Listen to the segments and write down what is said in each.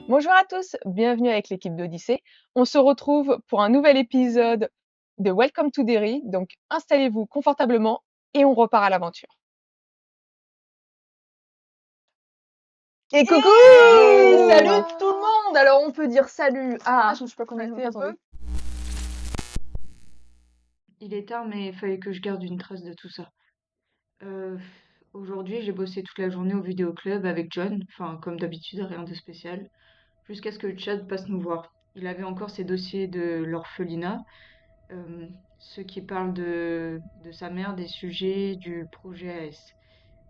Bonjour à tous, bienvenue avec l'équipe d'Odyssée. On se retrouve pour un nouvel épisode de Welcome to Derry. Donc installez-vous confortablement et on repart à l'aventure. Et coucou! Salut tout le monde! Alors on peut dire salut à... Je suis pas connectée, attendez. Il est tard, mais il fallait que je garde une trace de tout ça. Aujourd'hui, j'ai bossé toute la journée au vidéoclub avec John, enfin comme d'habitude, rien de spécial, jusqu'à ce que Chad passe nous voir. Il avait encore ses dossiers de l'orphelinat, ceux qui parlent de sa mère, des sujets, du projet AS.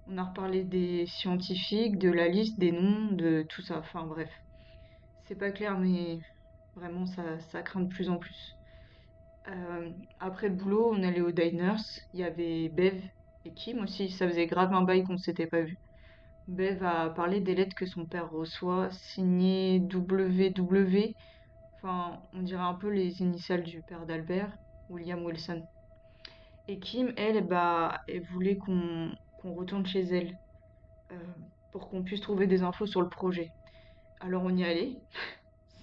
On a reparlé des scientifiques, de la liste, des noms, de tout ça, enfin bref. C'est pas clair, mais vraiment ça craint de plus en plus. Après le boulot, on allait au Diners. Il y avait Bev et Kim aussi. Ça faisait grave un bail qu'on s'était pas vu. Bev a parlé des lettres que son père reçoit, signées WW. Enfin, on dirait un peu les initiales du père d'Albert, William Wilson. Et Kim, elle, bah, elle voulait qu'on retourne chez elle euh, pour qu'on puisse trouver des infos sur le projet. Alors on y allait.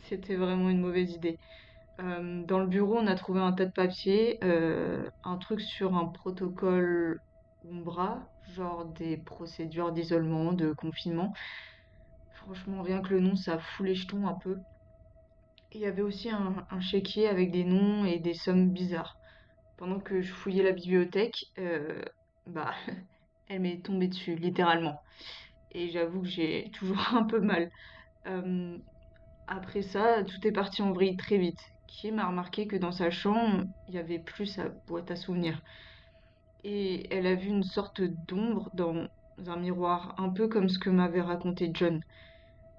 C'était vraiment une mauvaise idée. Dans le bureau, on a trouvé un tas de papiers, un truc sur un protocole Umbra, genre des procédures d'isolement, de confinement. Franchement, rien que le nom, ça fout les jetons un peu. Et il y avait aussi un chéquier avec des noms et des sommes bizarres. Pendant que je fouillais la bibliothèque, bah, elle m'est tombée dessus, littéralement. Et j'avoue que j'ai toujours un peu mal. Euh, Après ça, tout est parti en vrille très vite. Kim a remarqué que dans sa chambre, il y avait plus sa boîte à souvenirs. Et elle a vu une sorte d'ombre dans un miroir, un peu comme ce que m'avait raconté John.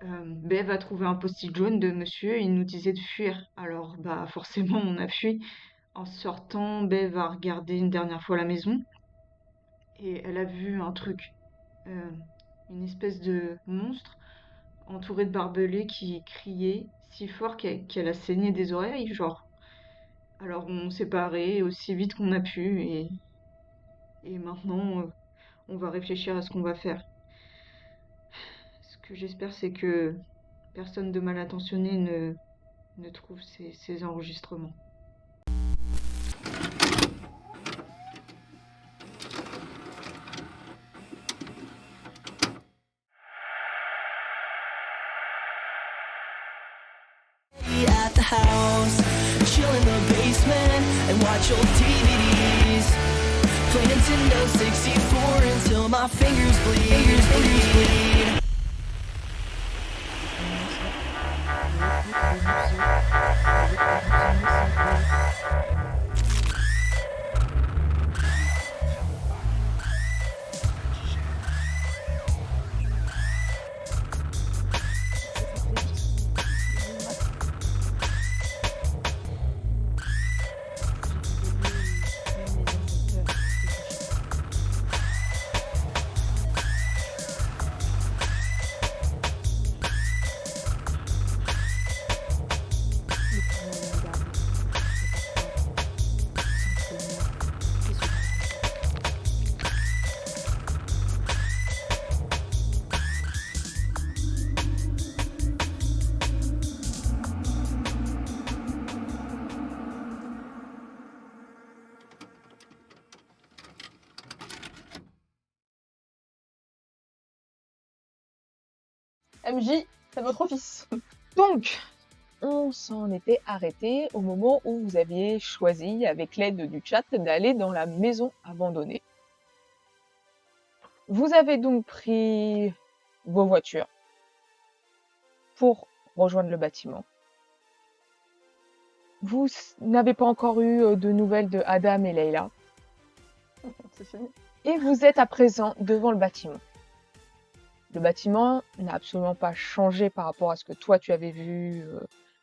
Bev a trouvé un post-it jaune de monsieur, il nous disait de fuir. Alors, bah, forcément, on a fui. En sortant, Bev a regardé une dernière fois la maison et elle a vu un truc. Euh, une espèce de monstre entouré de barbelés qui criait si fort qu'elle a saigné des oreilles, genre. Alors on s'est barré aussi vite qu'on a pu et maintenant on va réfléchir à ce qu'on va faire. Ce que j'espère c'est que personne de mal intentionné ne trouve ces enregistrements. At the house, chill in the basement and watch old DVDs. Play Nintendo 64 until my fingers bleed. MJ, c'est votre office. Donc, on s'en était arrêté au moment où vous aviez choisi, avec l'aide du chat, d'aller dans la maison abandonnée. Vous avez donc pris vos voitures pour rejoindre le bâtiment. Vous n'avez pas encore eu de nouvelles de Adam et Leila. C'est fini. Et vous êtes à présent devant le bâtiment. Le bâtiment n'a absolument pas changé par rapport à ce que toi tu avais vu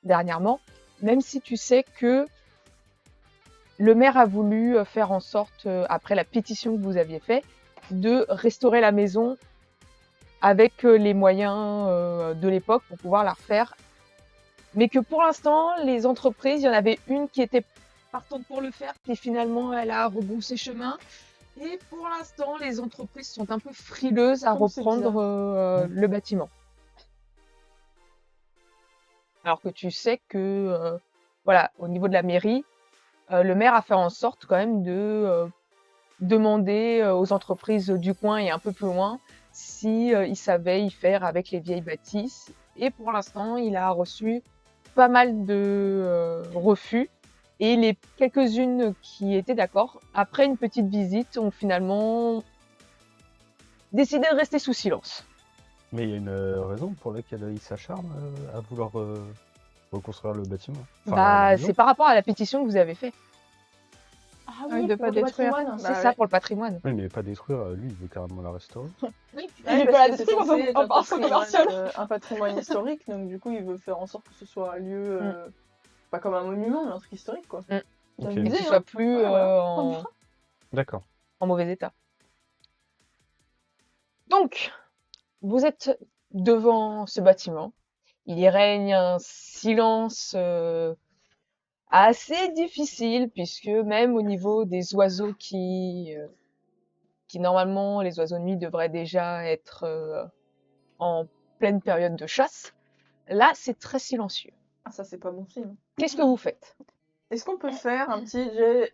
dernièrement, même si tu sais que le maire a voulu faire en sorte, après la pétition que vous aviez faite, de restaurer la maison avec les moyens de l'époque pour pouvoir la refaire. Mais que pour l'instant, les entreprises, il y en avait une qui était partante pour le faire, puis finalement elle a rebroussé chemin. Et pour l'instant, les entreprises sont un peu frileuses à reprendre le bâtiment. Alors que tu sais que, voilà, au niveau de la mairie, le maire a fait en sorte quand même de demander aux entreprises du coin et un peu plus loin si ils savaient y faire avec les vieilles bâtisses. Et pour l'instant, il a reçu pas mal de refus. Et les quelques-unes qui étaient d'accord, après une petite visite, ont finalement décidé de rester sous silence. Mais il y a une raison pour laquelle il s'acharne à vouloir reconstruire le bâtiment. Enfin, la Bah, maison. c'est par rapport à la pétition que vous avez fait. Ah oui, de pour pas le détruire. patrimoine. C'est ça pour le patrimoine. Oui, mais pas détruire, lui, il veut carrément la restaurer. Il Ouais, veut pas parce la que c'est détruire, censé être on part sur un commercial. un patrimoine historique, donc du coup, il veut faire en sorte que ce soit un lieu, pas comme un monument, mais un truc historique, quoi. Mm. C'est un Ok. Et que musée, ce hein. soit plus Ouais, voilà. D'accord. en mauvais état. Donc, vous êtes devant ce bâtiment. Il y règne un silence assez difficile, puisque même au niveau des oiseaux qui normalement, les oiseaux de nuit devraient déjà être en pleine période de chasse, là, c'est très silencieux. Ah, ça, c'est pas bon signe. Qu'est-ce que vous faites? Est-ce qu'on peut faire un petit jet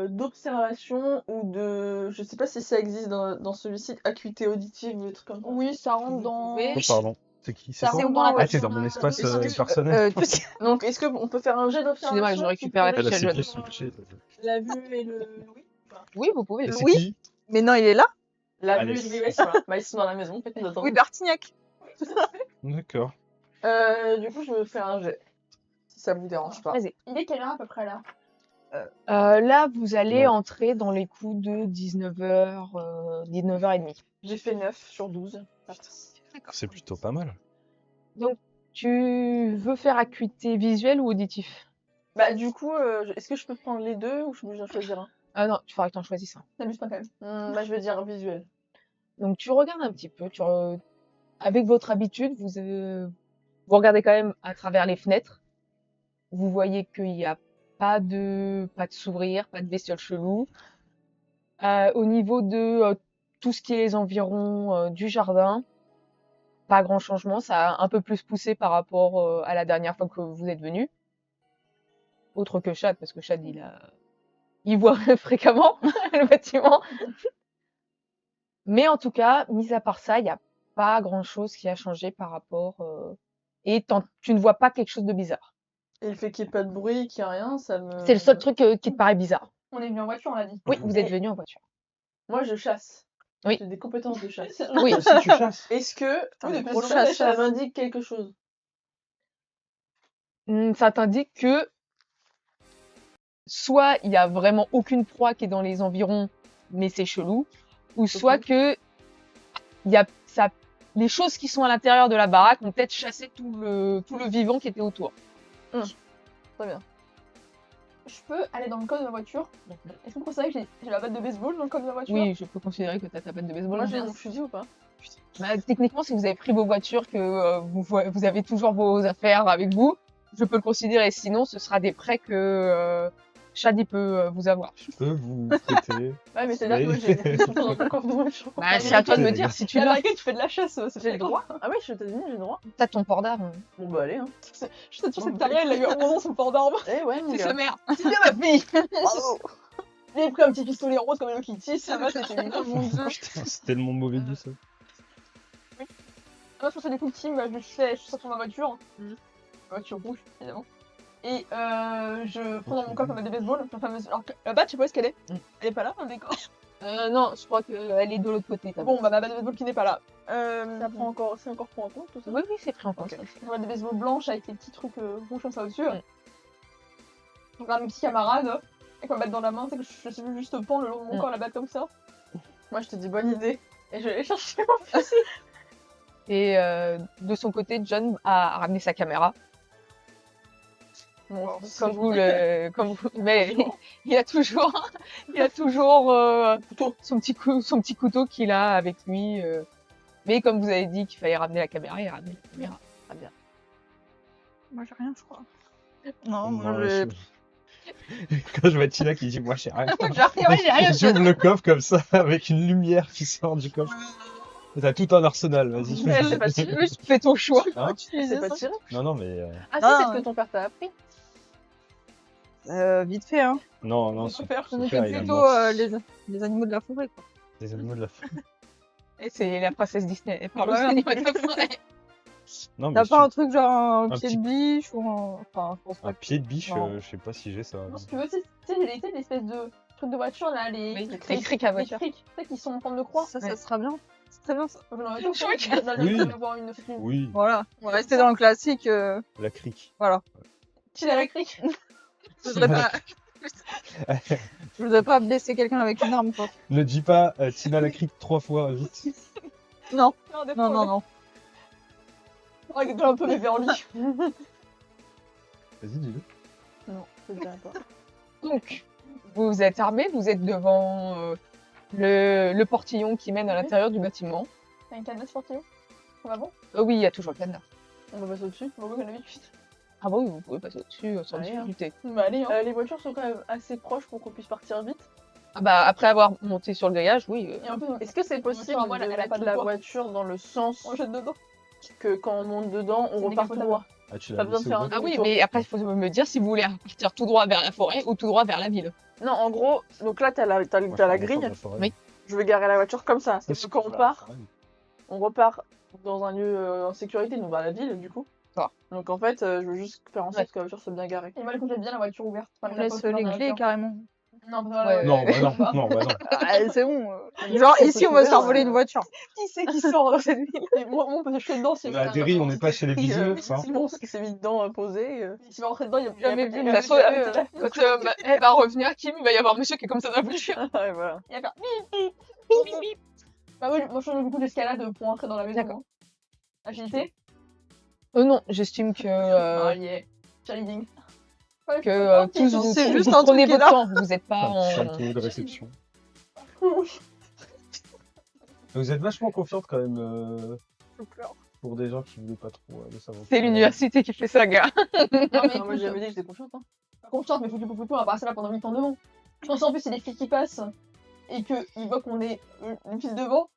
d'observation ou de... Je sais pas si ça existe dans celui-ci, acuité auditive ou des trucs comme ça. Oui, ça rentre Vous dans. pouvez- Oh, pardon. C'est qui? C'est Ça toi rentre dans la Ah, t'es voiture. dans mon espace Est-ce que- personnel. Donc, est-ce qu'on peut faire un jet d'observation Excusez-moi, je récupère la qui pourrait fiche Elle a jeune. switché. la vue et le oui ou pas Oui, vous pouvez. Et c'est Oui. qui? Mais non, il est là. La Allez. vue et le oui, voilà. Bah, ils sont dans la maison, peut-être nous attendons. Oui, d'Artignac. D'accord. Du coup, je me fais un jet. Si ça vous dérange pas. Vas-y. Il est quelle heure à peu près là? Là, vous allez Ouais. entrer dans les coups de 19h, 19h30. J'ai fait 9 sur 12. C'est plutôt pas mal. Tu veux faire acuité visuelle ou auditif? Bah, du coup, est-ce que je peux prendre les deux ou je suis obligée d'en choisir un? Ah non, il faudra que tu en choisisses un. T'amuses pas quand même. Bah, je vais dire visuel. Donc tu regardes un petit peu, avec votre habitude, vous regardez quand même à travers les fenêtres. Vous voyez qu'il n'y a pas de sourire, pas de bestioles cheloues. Au niveau de tout ce qui est les environs du jardin, pas grand changement. Ça a un peu plus poussé par rapport à la dernière fois que vous êtes venu. Autre que Chad, parce que Chad, il voit fréquemment le bâtiment. Mais en tout cas, mis à part ça, il n'y a pas grand-chose qui a changé par rapport... Et tu ne vois pas quelque chose de bizarre. Et le fait qu'il n'y ait pas de bruit, qu'il n'y ait rien, ça me... C'est le seul truc qui te paraît bizarre. On est venu en voiture, on l'a dit. Oui, vous êtes venu en voiture. Moi, je chasse. Oui. J'ai des compétences de chasse. Oui. Si tu chasses. Est-ce que Oui, le mais prochain chasse, jet, ça chasse. m'indique quelque chose? Ça t'indique que soit il y a vraiment aucune proie qui est dans les environs, mais c'est chelou, ou soit que les choses qui sont à l'intérieur de la baraque ont peut-être chassé tout le vivant qui était autour. Très bien. Je peux aller dans le coffre de ma voiture. Est-ce que vous savez que j'ai la batte de baseball dans le coffre de ma voiture? Oui, je peux considérer que tu as ta batte de baseball. Moi, j'ai mon fusil ou pas? Bah, techniquement, si vous avez pris vos voitures, que vous avez toujours vos affaires avec vous, je peux le considérer. Sinon, ce sera des prêts que Chad il peut vous avoir. Je peux vous prêter. Ouais, mais c'est-à-dire que Oui. moi, j'ai tout dans mon coffre de voiture. Bah, c'est à toi de me dire si tu Tu l'as. tu fais de la chasse, c'est J'ai le droit. Ah oui, je suis aux États-Unis, j'ai le droit. T'as ton port d'armes. Bon, bah, allez, hein. Je sais que Taria, elle a eu un moment son port d'armes. Eh ouais, mon C'est gars. sa mère. C'est bien ma fille. Bravo. Il avait pris un petit pistolet rose comme Hello Kitty, ça va, c'était une Putain, c'est tellement mauvais dit ça. Moi, je fais des coups de team, je sors sur ma voiture. Mhm. Ma voiture rouge, évidemment. Et je prends dans mon coffre ma batte de baseball, la fameuse. Alors, la batte, je sais pas où est-ce qu'elle est. Mhm. Elle est pas là, dans le décor. Non, je crois qu'elle est de l'autre côté. ta Bon, bah, ma batte de baseball qui n'est pas là. Ça prend encore, c'est encore pris en compte tout ça? Oui, c'est pris en compte. Ok. Une batte de baseball blanche avec les petits trucs rouges comme ça au-dessus. Mhm. Je regarde mes petits camarades avec ma batte dans la main, c'est que je sais juste pendre le long de mon Mhm. corps la batte comme ça. Moi, je te dis bonne idée. Et je vais aller chercher mon fusil. Et de son côté, John a ramené sa caméra. Bon, Comme vous, mais il a toujours son petit couteau qu'il a avec lui. Mais comme vous avez dit qu'il fallait ramener la caméra, il a ramené la caméra. Très bien. Moi, j'ai rien, je crois. Non, moi, Moi, je... Quand je vois Tina qui dit moi j'ai rien. J'ai rien. J'ouvre le coffre comme ça avec une lumière qui sort du coffre. T'as tout un arsenal, vas-y. Mais c'est pas tiré. Juste fais ton choix. Hein C'est pas tiré. Non, mais. Ah Non, si, c'est ce que ton père t'a appris. Vite fait, hein. Non, Je super, connais il a plutôt mort. les animaux de la forêt, quoi. Les animaux de la forêt. Et c'est la princesse Disney. Elle parle Voilà. aux animaux de la forêt. Non, mais T'as si- pas un truc genre un Un pied petit- de biche ou un... Enfin, je pense pas un pied de biche, Non. je sais pas si j'ai ça. Non, si tu veux, tu sais, l'espèce de truc de voiture là, les Oui, les crics à voiture. crics, tu sais, qui sont en forme de croix. ça Ouais. sera bien. C'est très bien, ça. Je n'en ai pas Chouette. sûr, d'aller Oui. voir une Oui, Voilà, on va rester dans le classique. la crique. Voilà. petite à la cric. Je voudrais pas... je voudrais pas blesser quelqu'un avec une arme, quoi. Ne dis pas Tina la crique 3 fois, vite. Non, Non, des non, fois, non, non. Oh, il est un peu bébé en lit. Vas-y, dis-le. Non, je dirais pas. Donc, vous êtes armés, vous êtes devant le portillon qui mène à l'intérieur du bâtiment. T'as une cadenas sportive? Ça va bon? Oui, il y a toujours le cadenas. On va passer au-dessus. Bon, oui, on a vite. Ah bah oui, vous pouvez passer au-dessus sans Allez, hein. difficulté. Bah, allez, hein. Les voitures sont quand même assez proches pour qu'on puisse partir vite. Ah bah après avoir monté sur le grillage, oui. Et en plus, Est-ce que c'est possible voiture, voilà, de elle a pas mettre de la poids. voiture dans le sens on jette dedans. que quand on monte dedans, on C'est repart tout décapotable. droit? Ah, tu Pas l'as besoin de laissé faire au un bas. Ah oui, demi-tour. mais après, il faut me dire si vous voulez partir tout droit vers la forêt ou tout droit vers la ville. Non, en gros, donc là, t'as la Moi, je t'as pars la dans grille. la forêt. Oui. Je vais garer la voiture comme ça. Parce Parce que quand on que- part, on repart dans un lieu en sécurité, donc vers la ville, du coup. Ah. Donc en fait, je veux juste faire en sorte que la voiture soit bien garée. Et moi, je jette bien la voiture ouverte. On laisse les clés, carrément. Non, Ouais. Non, bah non, non, bah non. Ah, c'est bon. Genre, ici, on va se faire voler une voiture. Qui c'est qui sort dans cette ville? Et moi, on peut jeter dedans si On a atterri, on n'est pas chez les bisounours, hein. Simon qui s'est mis dedans posé. Si tu vas rentrer dedans, il y a Jamais il y a- vu. il y a- De toute façon, il y a- quand elle va revenir, Kim, il va y avoir monsieur qui est comme ça dans la voiture. Ouais, voilà. il y a faire bip, bip, bip, bip. Bah, moi, je change beaucoup d'escalade pour entrer dans la maison. D'accord. Agilité. Non, j'estime que, Ah, yeah. Challenging. Ouais, que ok, tous donc, vous, c'est tous juste vous un prenez truc qui est votre là. temps. Vous n'êtes pas Château de réception. oui. Vous êtes vachement confiante quand même Je pleure. pour des gens qui voulaient pas trop le savoir. C'est l'université qui fait ça, gars. Non, mais Non, moi, j'avais dit que j'étais confiante. Hein. confiante, mais faut on va passer là pendant 8 ans devant. Je pense en plus, c'est des flics qui passent et qu'ils voient qu'on est une file devant.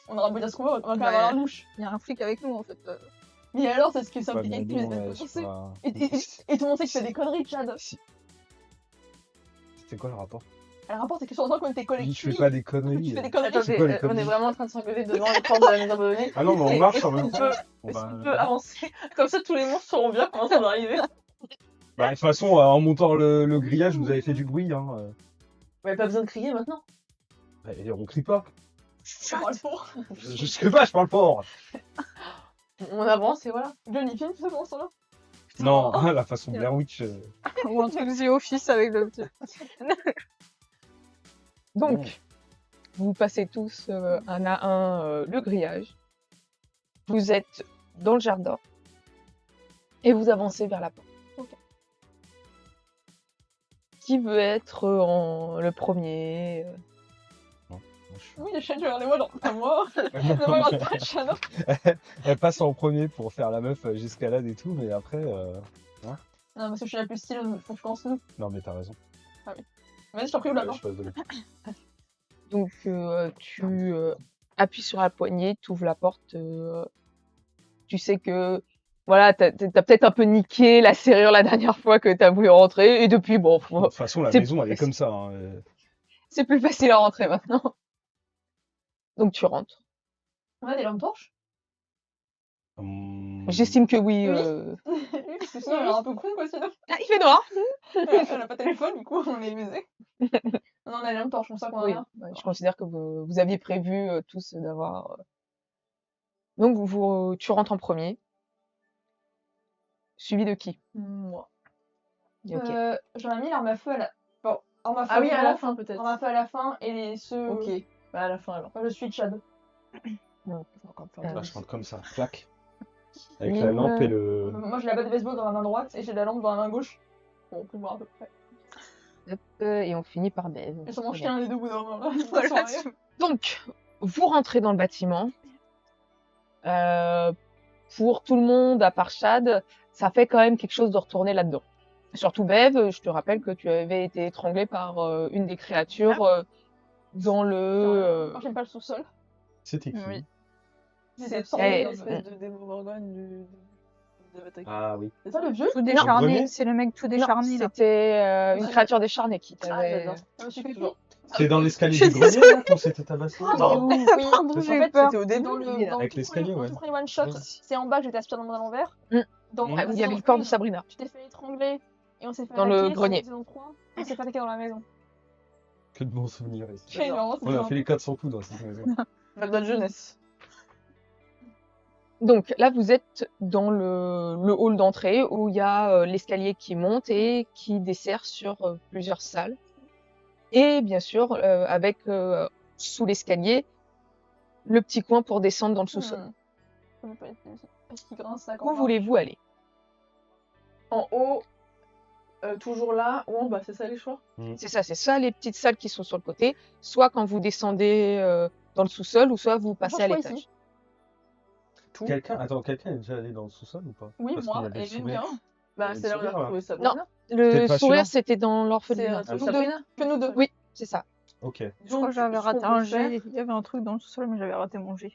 On aura beau dire ce qu'on veut, on va quand même Ouais. avoir la louche. Il y a un flic avec nous, en fait. Mais alors, c'est ce que ça Ouais, implique mais avec tous bon, les ouais, je sais Français. pas. Et tout le monde sait que tu fais des conneries, Chad. C'était quoi le rapport? Le rapport, c'est que sur le temps qu'on était Je collectifs, fais pas des tu conneries. fais des conneries. Attendez, quoi, les on est conneries vraiment en train de s'engueuler devant les portes de la maison abandonnée. Ah non, mais on marche en même temps. On Est-ce va- qu'on peut avancer? Comme ça, tous les monstres sauront bien comment ça va arriver. Bah, de toute façon, en montant le grillage, vous avez fait du bruit. Hein. Mais pas besoin de crier maintenant. Et on crie pas. Ça va le fort. Je sais pas, je parle fort. On avance et voilà. Johnny Film, tout ça, comment ça va? Non, la façon Blair Witch. Ou un truc The Office avec le petit. Donc, vous passez tous un à un le grillage. Vous êtes dans le jardin. Et vous avancez vers la porte. Ok. Qui veut être le premier Oui, les chaînes, regardez-moi, genre, pas moi. Ne me regarde pas, Chad. Elle passe en premier pour faire la meuf, j'escalade et tout, mais après. Non, parce que je suis la plus style, faut que je commence nous. Non, mais t'as raison. Vas-y, je t'en prie, ouvre la Ouais, porte. je passe de l'autre. Donc, tu appuies sur la poignée, tu ouvres la porte. Tu sais que voilà, t'as peut-être un peu niqué la serrure la dernière fois que t'as voulu rentrer. Et depuis, bon, De toute façon, la C'est maison, elle est plus comme ça. Hein. c'est plus facile à rentrer maintenant. Donc, tu rentres. On a des lampes torches. J'estime que oui. Oui, parce que sinon, elle est un peu con, quoi, sinon. Ah, il fait noir. Elle a pas de téléphone, du coup, on est baisé. Non, on a les lampes torches, on sait qu'on a Oui, rien. ouais, je considère que vous aviez prévu tous d'avoir. Donc, tu rentres en premier. Suivi de qui? Moi. Ok. J'en ai mis l'arme à feu à la. Bon, arme à feu Ah oui, à la avant, fin peut-être. arme à feu à la fin, et ceux. Ok. Bah à la fin alors. Moi, je suis Chad. Non. Là, je rentre comme ça, clac. Avec Une, la lampe et le. Moi, j'ai la batte de baseball dans la main droite, et j'ai la lampe dans la main gauche. Bon, plus voir à peu près. Hop, et on finit par Bev. Ils sont mangés Très bien. un des deux bouts d'un moment. Voilà, Donc, vous rentrez dans le bâtiment. Pour tout le monde, à part Chad, ça fait quand même quelque chose de retourner là-dedans. Surtout Bev, je te rappelle que tu avais été étranglée par une des créatures dans le. Moi, j'aime pas le sous-sol. C'était qui? Oui. C'est Eh, l'espèce de Démogorgone de Avatar. Ah oui. C'est Pas ça le vieux? Tout Grenier décharné, c'est le mec tout Non, décharné là. c'était une Ouais. créature décharnée qui Ah, t'avait. j'adore. Monsieur Pipi? Toujours. C'est dans l'escalier Je du grenier là qu'on s'était tabassé. Ah, Non. oui, Pardon, C'est j'ai en eu fait, peur. C'était au début. dans le Avec tout l'escalier, premier- ouais. tout premier one shot, Oui. c'est en bas que j'étais aspiré dans l'envers. Mm. Dans Mm. la Il y avait saison le corps de 1, Sabrina tu t'es fait étrangler et on s'est fait dans le attaquer. grenier. Saison 3, on s'est fait attaquer dans la maison. Que de bons souvenirs ici. C'est vraiment, On a fait les 400 coups dans cette maison. Bah, notre jeunesse. Donc là, vous êtes dans le hall d'entrée où il y a l'escalier qui monte et qui dessert sur plusieurs salles. Et bien sûr, avec sous l'escalier, le petit coin pour descendre dans le sous-sol. Ça peut pas être parce qu'il grince là quand Où on voulez-vous aller? En haut, toujours là, ou en bas, c'est ça les choix? C'est ça, les petites salles qui sont sur le côté. Soit quand vous descendez dans le sous-sol, ou soit vous passez à choix l'étage. ici. Tout. Quelqu'un est déjà allé dans le sous-sol ou pas? Oui, Parce moi, qu'il y avait et le même sourire. bien. Bah, Il y a c'est là le où on a sourire, là. retrouvé Sabrina. Le T'es pas sourire, sûr c'était dans C'est l'orphelinat. retrouvé Nous deux. Sabrina. Que nous deux. Oui, c'est ça. Ok. Je crois que j'avais ce qu'on raté peut un faire- jet. Il y avait un truc dans le sol, mais j'avais raté mon jet.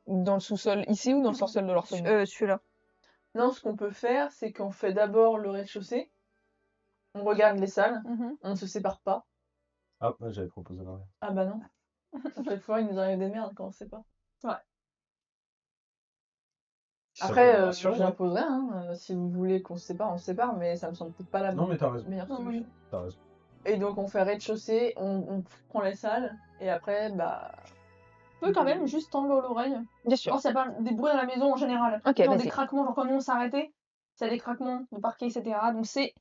Dans le sous-sol, ici ou dans le sous-sol de l'orphelinat? Celui-là. Non, ce qu'on peut faire, c'est qu'on fait d'abord le rez-de-chaussée. On regarde les salles. Mhm. On ne se sépare pas. Ah, ouais, j'avais proposé l'inverse. Ah bah non. À chaque fois, il nous arrive des merdes quand on sait pas. Ça Après, peut me rassurer, hein. j'imposerai, hein. Si vous voulez qu'on se sépare, on se sépare, mais ça me semble peut-être pas la Non, mais t'as raison. meilleure Non, solution. T'as raison. Et donc, on fait rez-de-chaussée, on prend les salles, et après, bah. Tu peux quand même juste tendre l'oreille. Bien sûr. Voir s'il n'y a pas des bruits dans la maison en général. Ok, Genre vas-y. des craquements, genre quand nous on s'est arrêté, s'il y a des craquements de parquet, etc. Donc c'est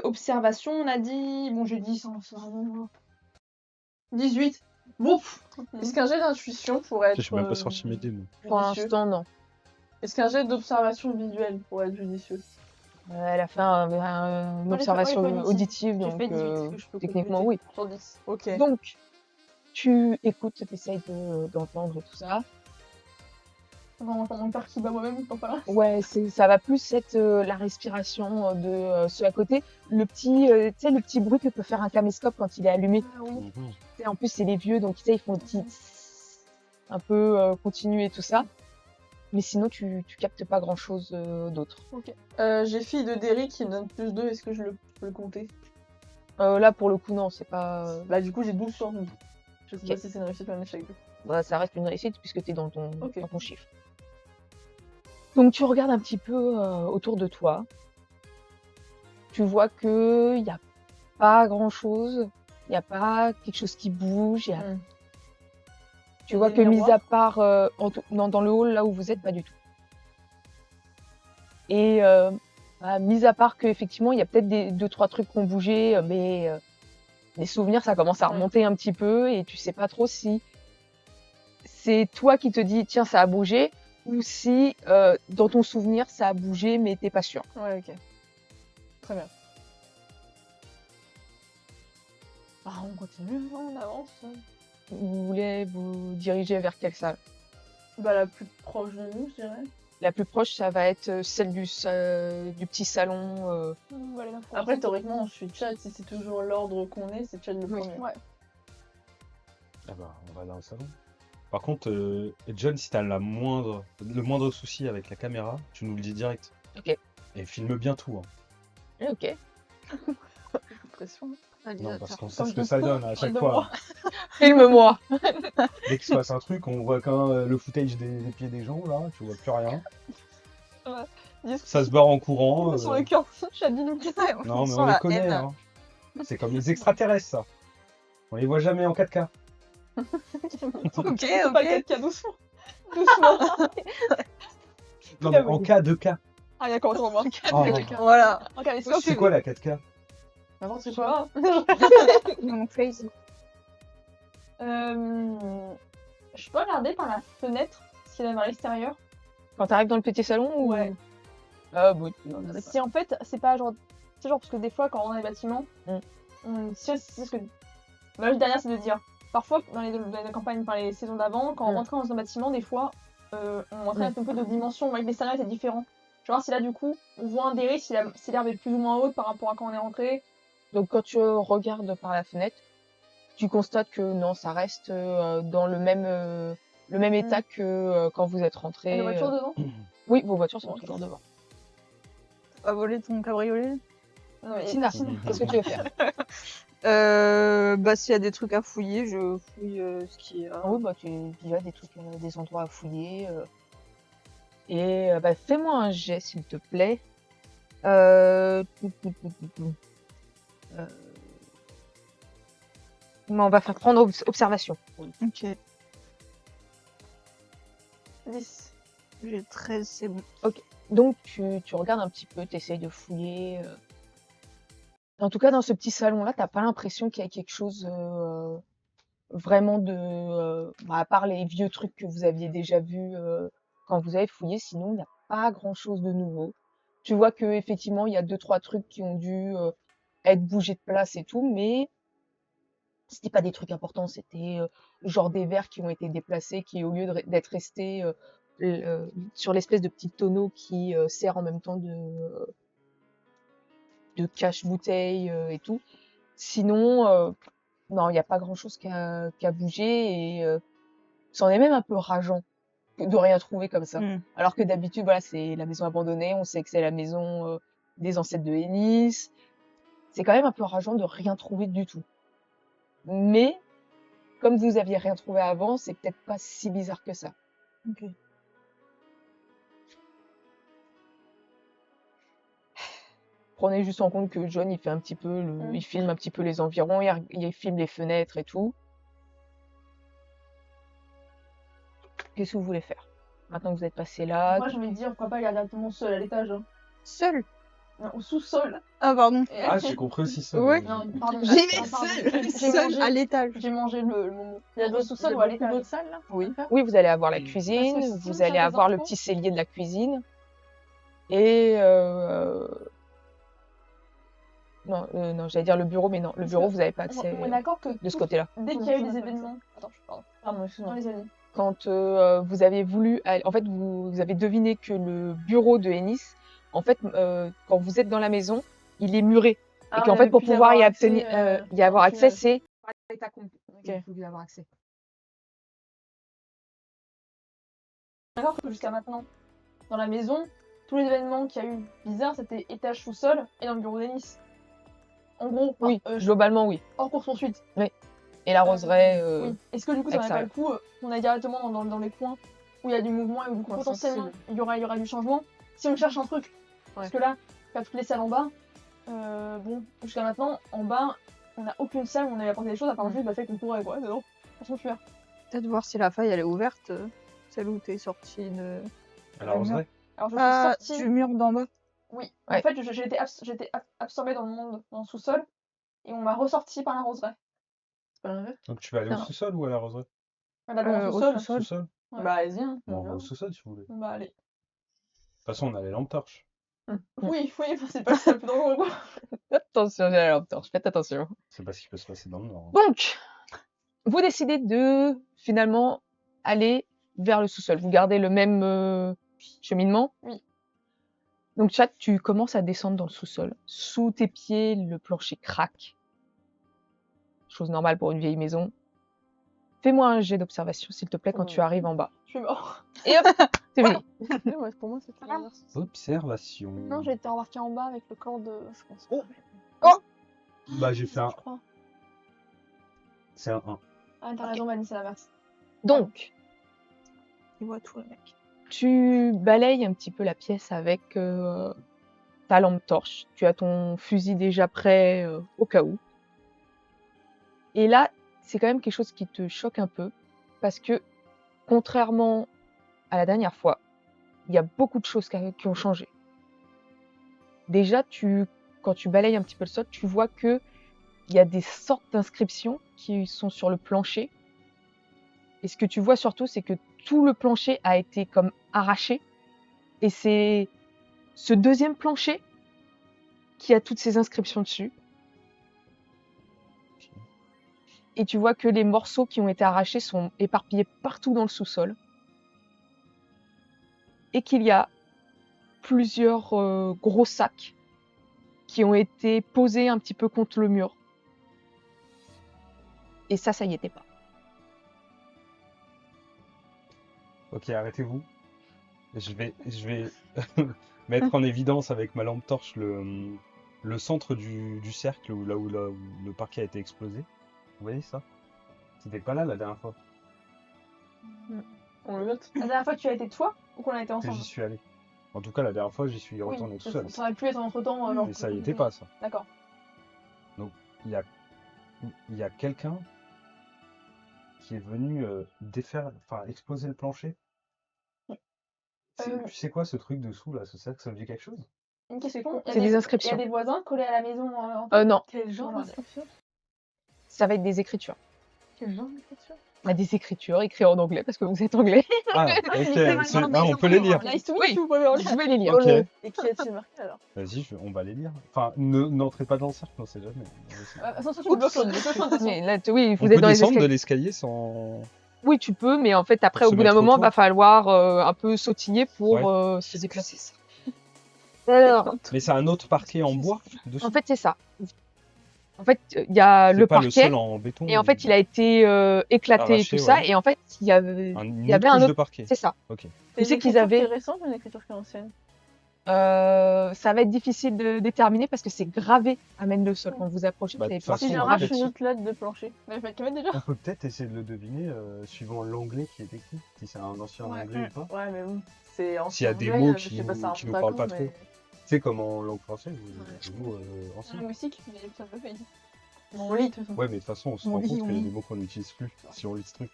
observation, on a dit. Bon, j'ai dit ça, c'est vraiment. 18. Bon, est-ce qu'un jet d'intuition pourrait être. Je suis même pas sorti mes dés, moi. Pour judicieux l'instant, non. Est-ce qu'un jet d'observation visuelle pourrait être judicieux? Elle a fait une Ouais, observation il faut auditive. auditive, J'ai donc fait 18, que je peux techniquement, compléter. oui. Sur 10. Ok. Donc, tu écoutes, tu essayes d'entendre tout ça. Vraiment, j'entends mon père qui bat moi-même quand pas là. Ouais, ça va plus être la respiration de ceux à côté. Le petit, tu sais, le petit bruit que peut faire un caméscope quand il est allumé. Ah oui. Et en plus, c'est les vieux, donc tu sais, ils font le petit un peu continu et tout ça. Mais sinon, tu captes pas grand-chose d'autre. J'ai fille de Derry qui me donne plus 2, est-ce que je peux le compter? Là, pour le coup, non, c'est pas... Bah, du coup, j'ai 12 sur 12. Je sais Ok. pas si c'est une réussite ou un échec. Bah, ça reste une réussite puisque tu es dans Ok. ton chiffre. Donc tu regardes un petit peu autour de toi. Tu vois que y a pas grand-chose. Il n'y a pas quelque chose qui bouge. Tu vois des que mis miroirs à part dans le hall là où vous êtes, pas du tout. Et mis à part que effectivement il y a peut-être deux trois trucs qui ont bougé, mais les souvenirs ça commence à remonter un petit peu et tu sais pas trop si c'est toi qui te dis tiens ça a bougé ou si dans ton souvenir ça a bougé mais t'es pas sûr. Ouais, ok. Très bien. Ah, on continue, on avance. Vous voulez vous diriger vers quelle salle? Bah, la plus proche de nous, je dirais. La plus proche ça va être celle du petit salon. On va aller là pour Après, l'instant. théoriquement, on suit Chad. Si c'est toujours l'ordre qu'on est, c'est Chad le Oui. premier. Ouais. Ah bah, on va dans le salon. Par contre, John, si t'as le moindre souci avec la caméra, tu nous le dis direct. Ok. Et filme bien tout. Hein. Ok. Pression. Non, parce qu'on sait ce que ça donne à chaque fois. Filme-moi. Dès qu'il se passe un truc, on voit quand le footage des pieds des gens, là, tu vois plus rien. Ça se barre en courant. Sur le cœur, Chadine. Non, mais on les connaît. Hein. C'est comme les extraterrestres, ça. On les voit jamais en 4K. Ok, Pas ok. 4K, doucement. Doucement. Non, mais en K, 2K. Ah, d'accord, autant moi. Oh. Voilà. Ok, mais C'est quoi la 4K? N'importe Je sais quoi. pas. Mon face. Je peux regarder par la fenêtre ce qu'il y a vers l'extérieur. Quand t'arrives dans le petit salon ou... Ouais. Ah oui. Si en fait, c'est pas genre. C'est genre parce que des fois, quand on est dans les bâtiments, c'est ce que. Ma logique derrière, c'est de dire. Parfois, dans les campagnes, par les saisons d'avant, quand on rentrait dans un bâtiment, des fois, on rentrait un peu de dimension, on voyait que l'extérieur était différent. Je vois si là, du coup, on voit un dérive, si l'herbe est plus ou moins haute par rapport à quand on est rentré. Donc quand tu regardes par la fenêtre, tu constates que non, ça reste dans le même état que quand vous êtes Et nos rentrés. voitures devant? Oui, vos voitures sont Ok. toujours devant. T'as volé ton cabriolet? Non, mais Tina, qu'est-ce que tu veux faire? Bah, s'il y a des trucs à fouiller, je fouille ce qu'il y a. Ah oui, bah, il y a des trucs, des endroits à fouiller. Et bah, fais-moi un jet, s'il te plaît. Tout. On va faire prendre observation. Ok. 10. J'ai 13, c'est bon. Donc, tu regardes un petit peu, tu essayes de fouiller. En tout cas, dans ce petit salon-là, t'as pas l'impression qu'il y a quelque chose vraiment de... bah, à part les vieux trucs que vous aviez déjà vus quand vous avez fouillé, sinon, il n'y a pas grand-chose de nouveau. Tu vois que effectivement, il y a 2-3 trucs qui ont dû être bougés de place et tout, mais c'était pas des trucs importants, c'était genre des verres qui ont été déplacés, qui au lieu d'être restés sur l'espèce de petit tonneau qui sert en même temps de cache-bouteille et tout. Sinon, non, il n'y a pas grand-chose qui a bougé et c'en est même un peu rageant de rien trouver comme ça. Alors que d'habitude, voilà, c'est la maison abandonnée, on sait que c'est la maison des ancêtres de Ennis. C'est quand même un peu rageant de rien trouver du tout. Mais comme vous aviez rien trouvé avant, c'est peut-être pas si bizarre que ça. Ok. Prenez juste en compte que John, il fait un petit peu, il filme un petit peu les environs, il filme les fenêtres et tout. Qu'est-ce que vous voulez faire? Maintenant que vous êtes passé là, Moi, j'ai envie de dire, pourquoi pas aller directement seul à l'étage, hein. Seul? Non, au sous-sol. Ah, pardon. Et- Ah, j'ai compris aussi ça. Ouais. Non, pardon. J'y Ah, vais pardon. seul, J'ai seul mangé- à l'étage. J'ai mangé le moment. Il y a Vous au sous-sol ou à l'étage? d'autres salles là? oui, vous allez avoir la Parce cuisine, que si vous on allez fait des avoir le infos- petit cellier de la cuisine. Et non, j'allais dire le bureau, mais non, le Parce bureau, que vous n'avez pas accès On est d'accord que de ce côté-là. dès qu'il y a eu des événements. Attends, pardon. Pardon, Non, excuse-moi. les amis. Quand vous avez voulu, en fait, vous avez deviné que le bureau de Ennis, en fait, quand vous êtes dans la maison, il est muré. Et qu'en fait, pour pouvoir y avoir accès, c'est l'état complet. Ok. Vous pouvez avoir accès. D'accord que jusqu'à maintenant, dans la maison, tous les événements qu'il y a eu bizarres, c'était étage sous-sol et dans le bureau d'Ennis. En gros, Oui, je- globalement, oui. hors course poursuite. Et la roseraie, Oui. Est-ce que du coup, ça avec n'aurait ça, pas le coup, on est directement dans les coins où il y a du mouvement et où du coup, Coin potentiellement, sensible. il y aura du changement si on cherche un truc. Parce que là, pas toutes les salles en bas. Bon, jusqu'à maintenant, en bas, on n'a aucune salle où on avait apporté des choses à part juste celle qu'on courait, quoi, dedans. Pour s'en fuir. Peut-être voir si la faille elle est ouverte, celle où t'es sortie de. À la roseraie. Alors, je Ah, suis sortie. du mur d'en bas. Oui, Ouais. en fait, j'étais absorbée dans le monde, dans le sous-sol, et on m'a ressorti par la roseraie. C'est pas l'inverse? Donc tu vas aller au Non. sous-sol ou à la roseraie? D'abord Au au sous-sol. sous-sol. Sous-sol? Ouais. bah allez-y. Hein. Bon, on va au sous-sol si vous voulez. De toute Bah, allez. façon, on a les lampes torches. Oui, c'est pas le plus dangereux, quoi. Attention, j'ai la lampe torche, faites attention. C'est pas ce qui peut se passer dans le nord. Donc, vous décidez de finalement aller vers le sous-sol. Vous gardez le même cheminement. Oui. Donc, Chad, tu commences à descendre dans le sous-sol. Sous tes pieds, le plancher craque. Chose normale pour une vieille maison. Fais-moi un jet d'observation, s'il te plaît, quand tu arrives en bas. Je suis mort. Et hop, c'est fini. Ouais, pour moi, c'était l'inverse. Observation. Non, j'ai été embarquée en bas avec le corps de. Je pense. Bah, j'ai fait un. Je crois. C'est un 1. Ah, t'as raison, Vanny, c'est l'inverse. Donc, Il voit tout le mec. tu balayes un petit peu la pièce avec ta lampe torche. Tu as ton fusil déjà prêt au cas où. Et là, c'est quand même quelque chose qui te choque un peu parce que, contrairement à la dernière fois, il y a beaucoup de choses qui ont changé. Déjà, quand tu balayes un petit peu le sol, tu vois que il y a des sortes d'inscriptions qui sont sur le plancher. Et ce que tu vois surtout, c'est que tout le plancher a été comme arraché. Et c'est ce deuxième plancher qui a toutes ces inscriptions dessus. Et tu vois que les morceaux qui ont été arrachés sont éparpillés partout dans le sous-sol. Et qu'il y a plusieurs gros sacs qui ont été posés un petit peu contre le mur. Et ça y était pas. Ok, arrêtez-vous. Je vais mettre en évidence avec ma lampe torche le centre du cercle où le parquet a été explosé. Vous voyez ça? C'était pas là la dernière fois On le note. La dernière fois, tu as été toi ou qu'on a été que ensemble? j'y suis allé. En tout cas, la dernière fois, j'y suis retourné tout seul. Ça aurait pu être entre temps. Mais ça y était pas, ça. D'accord. Il y a, il y a quelqu'un qui est venu exploser le plancher. Tu sais quoi ce truc dessous là, ce cercle, ça me dit quelque chose? Une question. C'est des Il y inscriptions. a des voisins collés à la maison. En Non, Quel genre Voilà. d'inscription? ça va être des écritures. Quel genre d'inscription? Bah, des écritures écrites en anglais parce que vous êtes anglais. Ah, ok, on peut les lire. Nice to meet Oui. you, vous pouvez en lire. Je vais les lire. Ok. Et qui a-t-il marqué alors? Vas-y, on va les lire. Enfin, n'entrez pas dans le cercle, on sait jamais. Attention, tu bloques l'autre. Mais là, oui, vous On êtes peut dans les descendre de escaliers. l'escalier sans... Oui, tu peux, mais en fait, après, Pour au se bout d'un mettre moment, autour. va falloir un peu sautiller pour se déplacer. Alors, Mais c'est un autre parquet en bois dessus. en fait, c'est ça. En fait, il y a C'est le pas le parquet, sol en béton. et en fait, il a été éclaté et Arraché, tout ça, ouais. et en fait, il y avait Une y avait autre un couche autre- de parquet. c'est ça. Ok. C'est sais qu'ils l'écriture avaient- qui est récente ou une écriture qui est ancienne? Ça va être difficile de déterminer parce que c'est gravé à même le sol. Quand vous approchez, Bah, vous de allez toute pouvoir Si façon, voir. j'arrache en fait, une si- autre lettre de plancher. Mais faites quand même déjà. On peut peut-être essayer de le deviner suivant l'anglais qui est écrit, si c'est un ancien anglais ou pas. Ouais, mais bon, c'est ancien. S'il y a des anglais, mots je qui sais pas, nous- ça qui nous remonte à parlent quand, pas mais- trop. Tu sais, comme en langue française, des mots anciens. Linguistique, mais ça me le fait. On lit, de toute façon. Ouais, mais de toute façon, on se On rend lit, compte on qu'il y a lit. des mots qu'on n'utilise plus si on lit ce truc.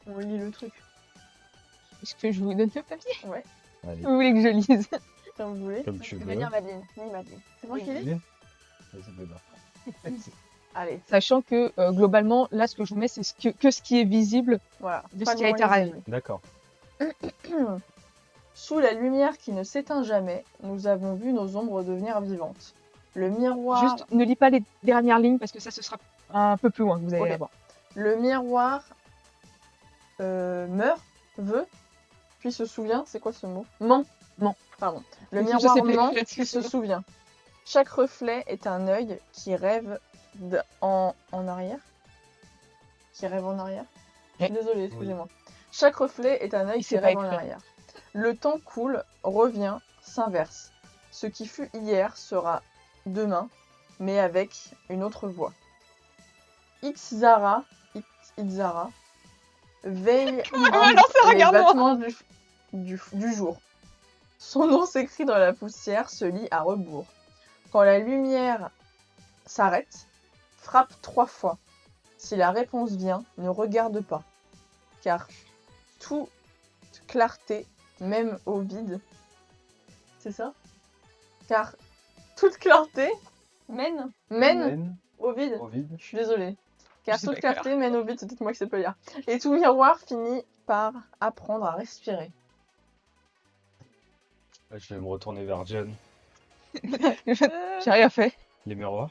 On lit le truc. Est-ce que je vous donne le papier? Allez, Vous voulez que je lise? Comme vous voulez. comme tu Je veux. vais dire Madeleine. Ni Madeleine. C'est moi qui lis? Vas-y, Béba. Allez, Sachant que globalement, là, ce que je vous mets, c'est que ce qui est visible voilà. de Pas ce qui a de été moyens réalisé. D'accord. Sous la lumière qui ne s'éteint jamais, nous avons vu nos ombres devenir vivantes. Le miroir, Juste, ne lis pas les dernières lignes parce que ça, ce sera un peu plus loin que vous allez Ok. la voir. le miroir meurt, veut, puis se souvient. C'est quoi ce mot? Ment. Ment. Pardon. Le Je miroir sais plus. ment, puis se souvient. Chaque reflet est un œil qui rêve en arrière. Qui rêve en arrière. Je suis désolée, excusez-moi. Chaque reflet est un œil Il qui sait pas rêve en écrire. arrière. Le temps coule, revient, s'inverse. Ce qui fut hier sera demain, mais avec une autre voix. Itzara veille les battements du jour. Son nom s'écrit dans la poussière, se lit à rebours. Quand la lumière s'arrête, frappe 3 fois. Si la réponse vient, ne regarde pas, car toute clarté, même au vide, c'est ça? Car toute clarté Mène. mène au vide. Au vide. Je suis désolée. Car Je sais toute pas clarté mène au vide, c'est peut-être moi qui sais pas lire. Et tout miroir finit par apprendre à respirer. Je vais me retourner vers John. J'ai rien fait. Les miroirs.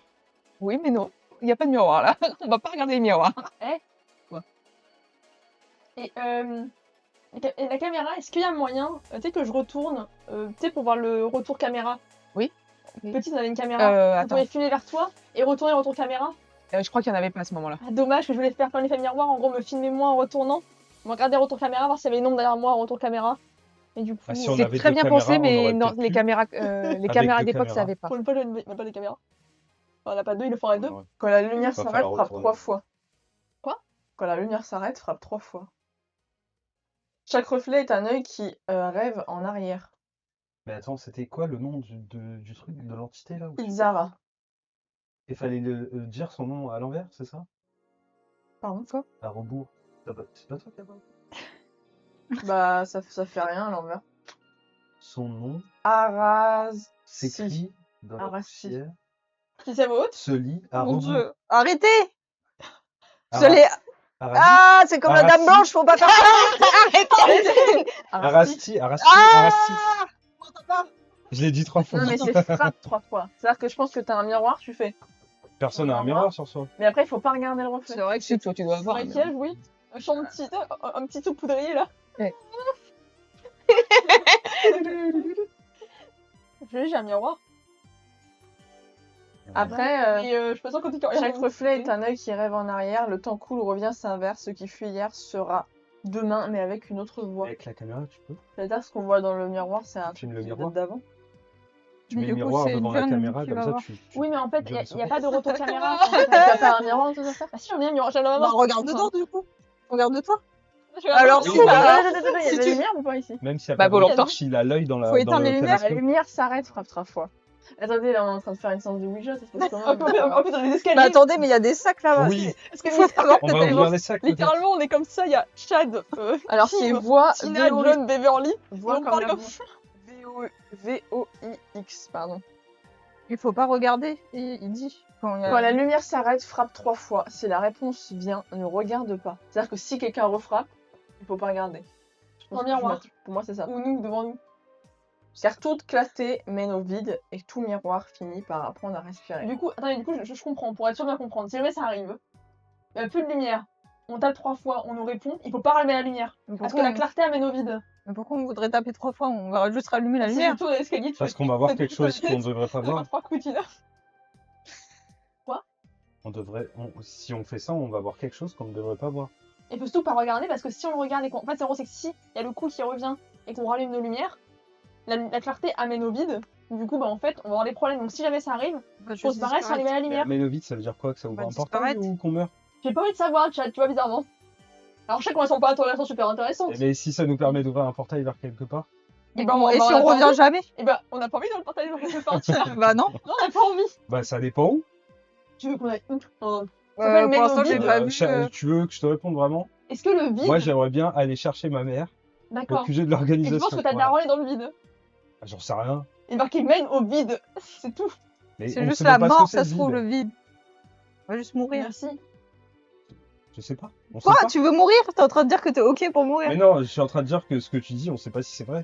Oui, mais non. Il n'y a pas de miroir là. On va pas regarder les miroirs. Et la caméra, est-ce qu'il y a moyen, tu sais, que je retourne, tu sais, pour voir le retour caméra? Oui. Petite, on avait une caméra. On Attends. pouvait filmer vers toi et retourner retour caméra. Je crois qu'il n'y en avait pas à ce moment-là. Ah, dommage que je voulais faire comme l'effet miroir, en gros, me filmer moi en retournant. Me regarder retour caméra, voir s'il y avait une ombre derrière moi en retour caméra. Et du coup, Ah, si on C'est avait très deux bien caméras, pensé, on mais aurait non, peut-être les pu. caméras, les Avec caméras deux d'époque, ça caméras. avait pas. pour une fois, il n'y a pas de caméra. Enfin, on n'a pas deux, il le fera deux. Ouais. Quand la lumière Va s'arrête, falloir frappe retourner. 3 fois. Quoi? Quand la lumière s'arrête, frappe 3 fois. Chaque reflet est un œil qui rêve en arrière. Mais attends, c'était quoi le nom du truc, de l'entité là où tu- Itzara. Il fallait dire son nom à l'envers, c'est ça? Pardon, quoi? À rebours. C'est pas toi qui as parlé? Bah, ça fait rien à l'envers. Son nom Araz. s'écrit dans la Arasti. poussière, Si ça vaut haute. se lit à Mon rebours. Dieu. Arrêtez! Ara- Je l'ai- Arasti, Ah, c'est comme la Arasti. dame blanche, faut pas faire ça! Arasti, Arasti, Ah Arasti. Je l'ai dit 3 fois. Non, mais c'est frappe 3 fois. C'est-à-dire que je pense que t'as un miroir, tu fais. Personne n'a un miroir sur soi. Mais après, il faut pas regarder le reflet. C'est vrai que si, toi, tu dois avoir. un Maquillage, oui. Un petit tout poudrier là. Ouais. J'ai un miroir. Après, Mais je suis pas sûre quand tu chaque reflet est un œil qui rêve en arrière. Le temps coule, revient, s'inverse. Ce qui fut hier sera demain, mais avec une autre voix. Avec la caméra, tu peux. C'est-à-dire ce qu'on voit dans le miroir, c'est un Filme truc le qui miroir. date d'avant. Tu Mais mets le du coup, miroir c'est devant la John caméra, qui comme va ça, voir. Oui, mais en fait, il John n'y a saurait. pas de retour caméra. T'as pas un miroir tout ça? Bah si, j'en ai un miroir, j'ai un Bah, miroir. regarde dedans, du coup. Regarde-toi. Alors, Oui, Si, mais- attends, il y a Si de la tu- lumière ou pas ici? Même s'il n'y a Bah, pas de volontaire. torche, il a l'œil dans Faut éteindre le les lumières. La caméscope. lumière s'arrête, frappe 3 fois. Attendez, là on est en train de faire une séance de Ouija, ça se passe comment? En plus, dans les escaliers. Bah attendez, mais il y a des sacs là-bas. Oui, Parce que Faut savoir on que va t'as les ouvrir les sacs. peut-être. littéralement, on est comme ça, il y a Chad, Alors c'est Tim, voix Tina, John, Beverly. voix on comme parle la comme voix. V-O-I-X, pardon. Il faut pas regarder, il dit. Quand il y a- Quand la lumière s'arrête, frappe 3 fois. Si la réponse vient, ne regarde pas. C'est-à-dire que si quelqu'un refrappe, il faut pas regarder. Je pense Un que je miroir. m'attends- Pour moi c'est ça. Ou nous, devant nous. Car toute clarté mène au vide et tout miroir finit par apprendre à respirer. Du coup, attendez, je comprends, pour être sûr de bien comprendre. Si jamais ça arrive, il n'y a plus de lumière. On tape 3 fois, on nous répond, il faut pas rallumer la lumière. Mais Parce que pourquoi la clarté amène au vide. Mais pourquoi on voudrait taper 3 fois? On va juste rallumer la Si lumière. tu tournes l'escalier, tu Parce fais- qu'on va voir ça te quelque coûte la chose qu'on tête. ne devrait pas Ça voir. fait 3 coups, Tina. Si on fait ça, on va voir quelque chose qu'on ne devrait pas voir. Et faut surtout pas regarder parce que si on le regarde et qu'on. En fait, c'est gros, c'est que si il y a le coup qui revient et qu'on rallume nos lumières, la clarté amène au vide. Du coup, bah en fait, on va avoir des problèmes. Donc si jamais ça arrive, Bah, faut se barrer sans allumer la lumière. Mais le vide, ça veut dire quoi? Que ça ouvre Va un portail disparaître. ou qu'on meurt? J'ai pas envie de savoir, chat, tu vois, bizarrement. Alors, je sais qu'on sont pas interrogations super intéressantes. Eh, mais si ça nous permet d'ouvrir un portail vers quelque part? Et Bon, et si on revient jamais? Et bah, on a pas envie dans le portail de quelque part, Tina. Bah non. Non, on a pas envie. Bah, ça dépend où. Tu veux qu'on aille où Pour s'appelle Mets l'instant, nos j'ai vides. pas vu. Tu veux que je te réponde vraiment? Est-ce que le vide. Moi, j'aimerais bien aller chercher ma mère au D'accord. QG de Et tu l'organisation. penses que ta Voilà. daronne est dans le vide. Ah, j'en sais rien. Et marqué mène au vide. C'est tout. Mais C'est on juste sait la même pas ce que mort, c'est, ça se trouve, le vide. On va juste mourir. Merci. Je sais pas. On sait Quoi? pas. Tu veux mourir? T'es en train de dire que t'es ok pour mourir? Mais non, je suis en train de dire que ce que tu dis, on sait pas si c'est vrai.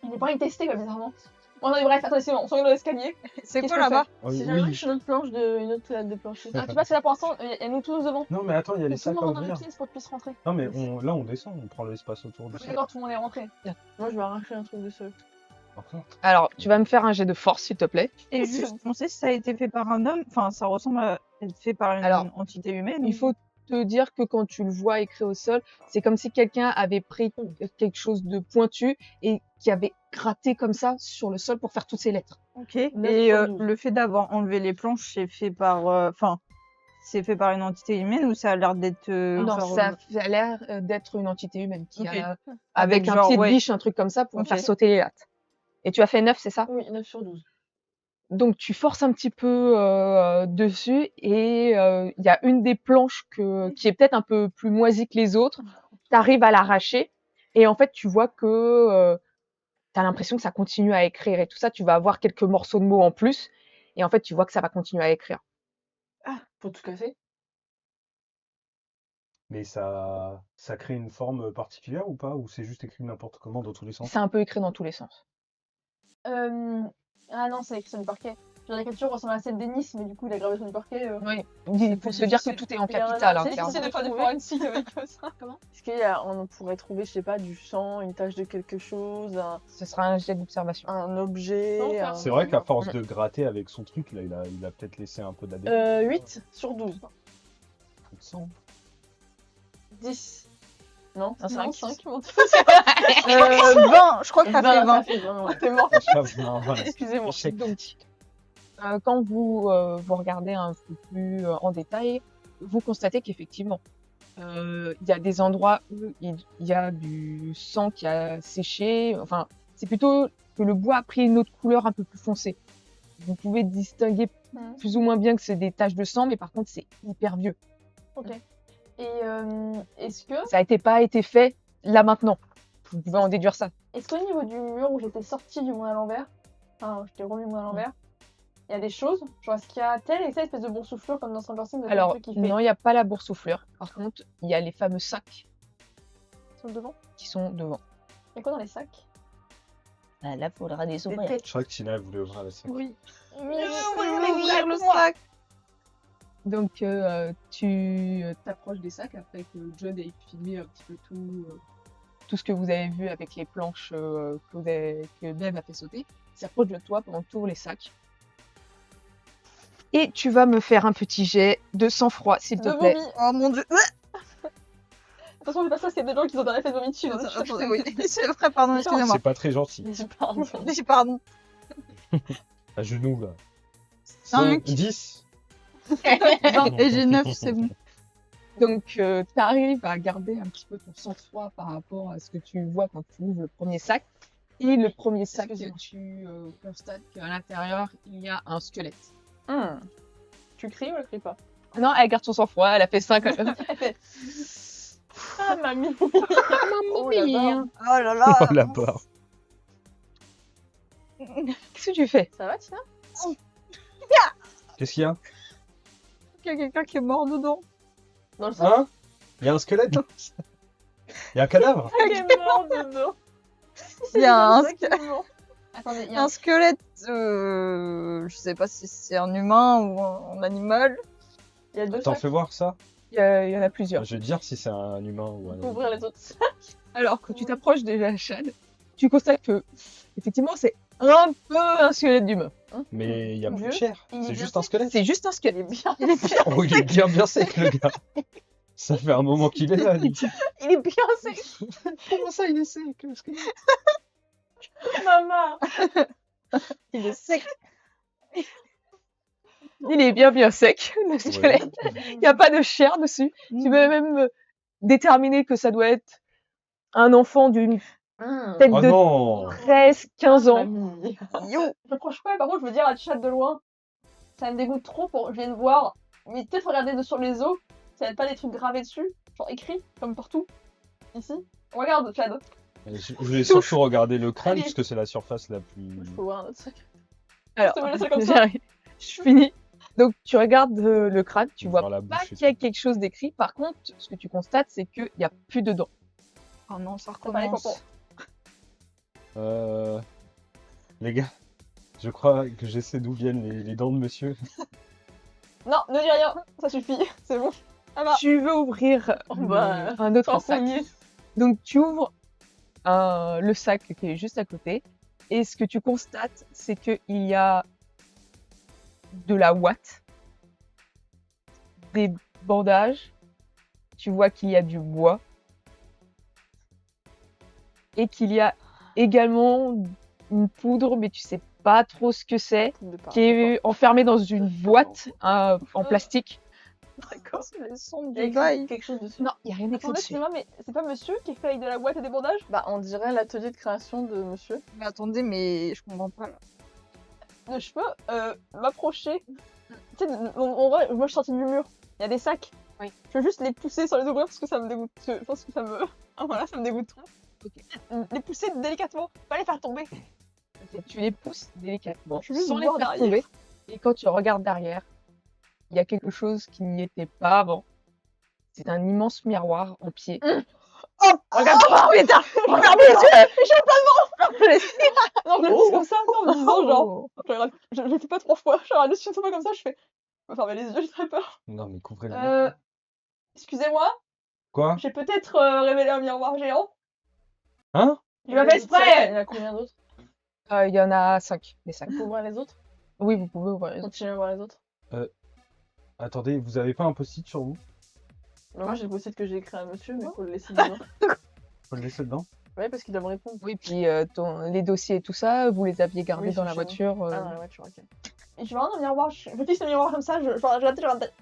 Il est pas envie de tester, quoi, bizarrement. Bon, non, mais bref, attendez, c'est bon, on s'en dans l'escalier. C'est Qu'est-ce quoi qu'on là-bas? Ah, Si jamais je suis une autre planche une autre toilette de plancher. Ah, tu vois, c'est là pour l'instant, il y a nous tous devant. Non, mais attends, il y a les Tout le sacs à monde dans les ouvrir. pièces pour que tu puisses rentrer. Non, mais là, on descend, on prend l'espace autour du Oui, sac. d'accord, tout le monde est rentré. Moi je vais arracher un truc de seul. Enfin, Alors, tu vas me faire un jet de force, s'il te plaît. Et juste, on sait si ça a été fait par un homme. Enfin, ça ressemble à être fait par une Alors, entité humaine. Il faut te dire que quand tu le vois écrit au sol, c'est comme si quelqu'un avait pris quelque chose de pointu et qui avait gratté comme ça sur le sol pour faire toutes ces lettres. Ok. 9 Et sur 12. le fait d'avoir enlevé les planches, c'est fait par. Enfin, c'est fait par une entité humaine ou ça a l'air d'être. Non, genre, ça a l'air d'être une entité humaine qui Ok. a, avec Avec un genre, pied de ouais. biche, un truc comme ça pour Ok. faire sauter les lattes. Et tu as fait 9, c'est ça? Oui, 9 sur 12. Donc tu forces un petit peu dessus et il y a une des planches qui est peut-être un peu plus moisie que les autres. Tu arrives à l'arracher et en fait tu vois que tu as l'impression que ça continue à écrire et tout ça. Tu vas avoir quelques morceaux de mots en plus et en fait tu vois que ça va continuer à écrire. Ah, faut tout casser. mais ça crée une forme particulière ou pas? Ou c'est juste écrit n'importe comment dans tous les sens? C'est un peu écrit dans tous les sens. Ah non, c'est écrit sur du parquet. Genre, l'écriture ressemble à celle d'Ennis, mais du coup, il a gravé sur du parquet. Oui, il faut se dire que tout est en capital. Hein, C'est clairement. difficile de faire des forensiques avec ça. Comment Est-ce qu'on pourrait trouver, je sais pas, du sang, une tache de quelque chose, Ce sera un jet d'observation. un objet Non, un- C'est vrai qu'à force de gratter avec son truc, là, il a peut-être laissé un peu d'ADN. 8 sur 12. 10. Non, Un 5. 5, mon Dieu. 20, je crois que t'as fait 20. fait 20, ouais. T'es mort. Excusez-moi. Donc, quand vous regardez un peu plus en détail, vous constatez qu'effectivement, il y a des endroits où il y a du sang qui a séché. Enfin, c'est plutôt que le bois a pris une autre couleur un peu plus foncée. Vous pouvez distinguer Mhm. plus ou moins bien que c'est des taches de sang, mais par contre, c'est hyper vieux. Ok. Et est-ce que, Ça n'a pas été fait là maintenant. Vous pouvez en déduire ça. qu'au niveau du mur où j'étais sortie du monde à l'envers, enfin, j'étais remis du monde à l'envers, il y a des choses, genre est-ce qu'il y a telle et telle espèce de boursouflure comme dans Stranger Things, Alors, truc qui fait non, il n'y a pas la boursouflure. Par contre, il y a les fameux sacs sur le devant. qui sont devant. Il y a quoi dans les sacs? Là, il faudra des Des têtes. Je crois que Tina elle voulait ouvrir le sac. Oui. ouvrir le sac. Donc, tu t'approches des sacs après que John ait filmé un petit peu tout ce que vous avez vu avec les planches que Bev a fait sauter. Il s'approche de toi pendant que tu ouvres les sacs. Et tu vas me faire un petit jet de sang-froid, s'il te De plaît. vomi. Oh mon dieu. De toute façon, je fais pas ça, c'est des gens qui ont un effet de vomi dessus. donc je- Attendez, oui. C'est vrai, pardon, excusez-moi. C'est pas très gentil. Pardon. Pardon. À genoux, là. 5. 10. Et j'ai 9, c'est bon. Donc, tu arrives à garder un petit peu ton sang-froid par rapport à ce que tu vois quand tu ouvres le premier sac. Et le premier sac, tu constates qu'à l'intérieur, il y a un squelette. Tu cries ou elle crie pas? Non, elle garde son sang-froid, elle a fait 5. Elle fait ah, mamie. Oh là là. Oh là là. Oh la barre. Qu'est-ce que tu fais? Ça va, Tina? Qu'est-ce qu'il y a? Il y a quelqu'un qui est mort dedans. Dans le sang. Hein? Il y a un squelette? Il y a un cadavre? Elle est morte dedans. Il y a un, Attendez, il y a un squelette. Je sais pas si c'est un humain ou un animal. il y a deux Attends, sacs. fais voir ça. Il y en a plusieurs. Je vais te dire si c'est un humain ou un Faut animal. ouvrir les autres. Alors, quand tu t'approches de la Chad, tu constates que, effectivement, c'est un peu un squelette d'humain. Mais il y a plus de Vieux. chair. Il est C'est bien juste un sec. squelette. C'est juste un squelette. Il est bien. Oh, il est bien sec, le gars. Ça fait un moment qu'il est là, lui. Il est bien sec. Comment ça, il est sec, le squelette? Maman. Il est sec. Il est bien sec, le squelette. Il n'y a pas de chair dessus. Tu peux même déterminer que ça doit être un enfant d'une tête Oh de non! 13-15 ans. Mamie. Yo. Je m'approche pas, par contre, je veux dire à chat de loin. Ça me dégoûte trop pour. Je viens de voir. Mais peut-être regarder sur les os. Ça va être pas des trucs gravés dessus. Genre écrit, comme partout. Ici. Regarde, Chad. Je vais surtout regarder le crâne, Allez. puisque c'est la surface la plus... Je peux voir un autre sac. Alors, Ça me laisse comme ça. j'arrive. Je finis. Donc, tu regardes le crâne, tu vois Voir la pas bouche et qu'il y a tout. quelque chose d'écrit. Par contre, ce que tu constates, c'est qu'il n'y a plus de dents. Oh non, ça T'as pas les recommence. pompons. Les gars, je crois que je sais d'où viennent les dents de monsieur. Non, ne dis rien. Ça suffit. C'est bon. Ça va. Tu veux ouvrir Oh, bah, un autre Sans sac. saigner. Donc, tu ouvres le sac qui est juste à côté. Et ce que tu constates, c'est qu'il y a de la ouate, des bandages, tu vois qu'il y a du bois, et qu'il y a également une poudre, mais tu sais pas trop ce que c'est, qui est enfermée dans une boîte en plastique. D'accord. Les sons Il du y a bail. écrit quelque chose dessus. Non, il n'y a rien d'écrit Attendez, dessus. excusez-moi, mais c'est pas monsieur qui fait avec de la boîte et des bandages? Bah, on dirait l'atelier de création de monsieur. Mais attendez, mais je comprends pas là. Je peux m'approcher. Tu sais, en vrai, moi je suis sortie du mur. Il y a des sacs. Oui. Je veux juste les pousser sans les ouvrir parce que ça me dégoûte. Je pense que ça me. Ah, voilà, ça me dégoûte trop. Les pousser délicatement, pas les faire tomber. Ok, tu les pousses délicatement, Je veux juste sans les voir faire derrière. tomber. Et quand tu regardes derrière, il y a quelque chose qui n'y était pas avant. C'est un immense miroir en pied. Oh, regarde-moi, putain. Regarde les yeux. Non, je le dis comme ça, en me disant genre. Je le fais pas 3 fois. Je regarde dessus, moi comme ça, je fais. Je vais fermer les yeux, j'ai très peur. Non, mais couvrez le Excusez-moi, Quoi? j'ai peut-être révélé un miroir géant. Hein? Je l'ai fait exprès. Il y en a combien d'autres? Il y en a 5, des 5. On peut ouvrir les autres? Oui, vous pouvez ouvrir les autres. Continuez à voir les autres. Attendez, vous avez pas un post-it sur vous? Bah, moi j'ai le post-it que j'ai écrit à monsieur, mais faut le laisser dedans. Faut le laisser dedans? Ouais, parce qu'il doit me répondre. Oui, puis les dossiers et tout ça, vous les aviez gardés Oui, dans la c'est voiture. Ah, dans la voiture, ok. Et je vais regarder un miroir, je fixe le miroir comme ça, je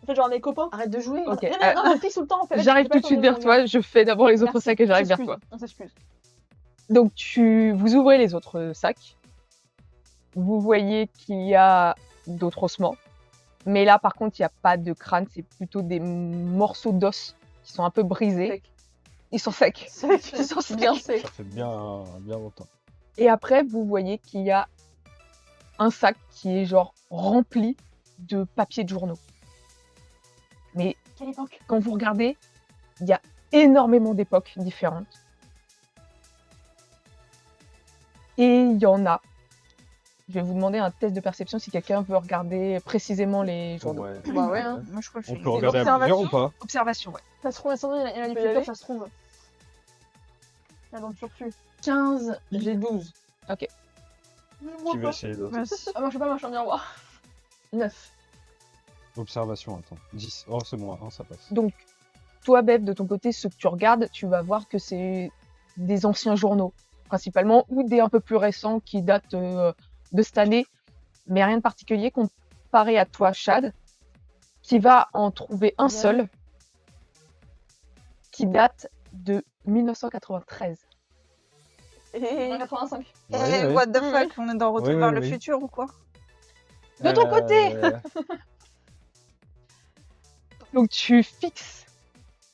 fais genre mes copains. Arrête de jouer. Ok. Non, je fixe tout le temps en fait. J'arrive tout de suite vers toi, je fais d'abord les autres sacs et j'arrive vers toi. On s'excuse. Donc vous ouvrez les autres sacs. Vous voyez qu'il y a d'autres ossements. Mais là, par contre, il n'y a pas de crâne, c'est plutôt des morceaux d'os qui sont un peu brisés. Sec. Ils sont secs. Sec. Ils sont secs. Bien sec. Ça fait bien longtemps. Et après, vous voyez qu'il y a un sac qui est genre rempli de papiers de journaux. Mais Quelle époque? quand vous regardez, il y a énormément d'époques différentes. Et il y en a. Je vais vous demander un test de perception si quelqu'un veut regarder précisément les journaux. Ouais. Bah ouais, hein. Moi, je crois que je On fais peut une regarder à plusieurs ou pas? Observation, ouais. Ça se trouve, il y en a du peut y aller futur, ça se trouve. Là, dans le surplus. 15, j'ai 12. Qui veut essayer d'autre? Vas-y. Ah, moi je sais pas, moi je suis en miroir. 9. Observation, attends. 10. Oh, c'est bon, ça passe. Donc, toi, Bev, de ton côté, ce que tu regardes, tu vas voir que c'est des anciens journaux, principalement, ou des un peu plus récents qui datent de cette année, mais rien de particulier comparé à toi, Chad, qui va en trouver un seul, qui date de 1993. Et 85. Ouais. What the fuck, on est dans Retour Ouais, vers ouais, le oui. futur ou quoi? De ton côté Donc, tu fixes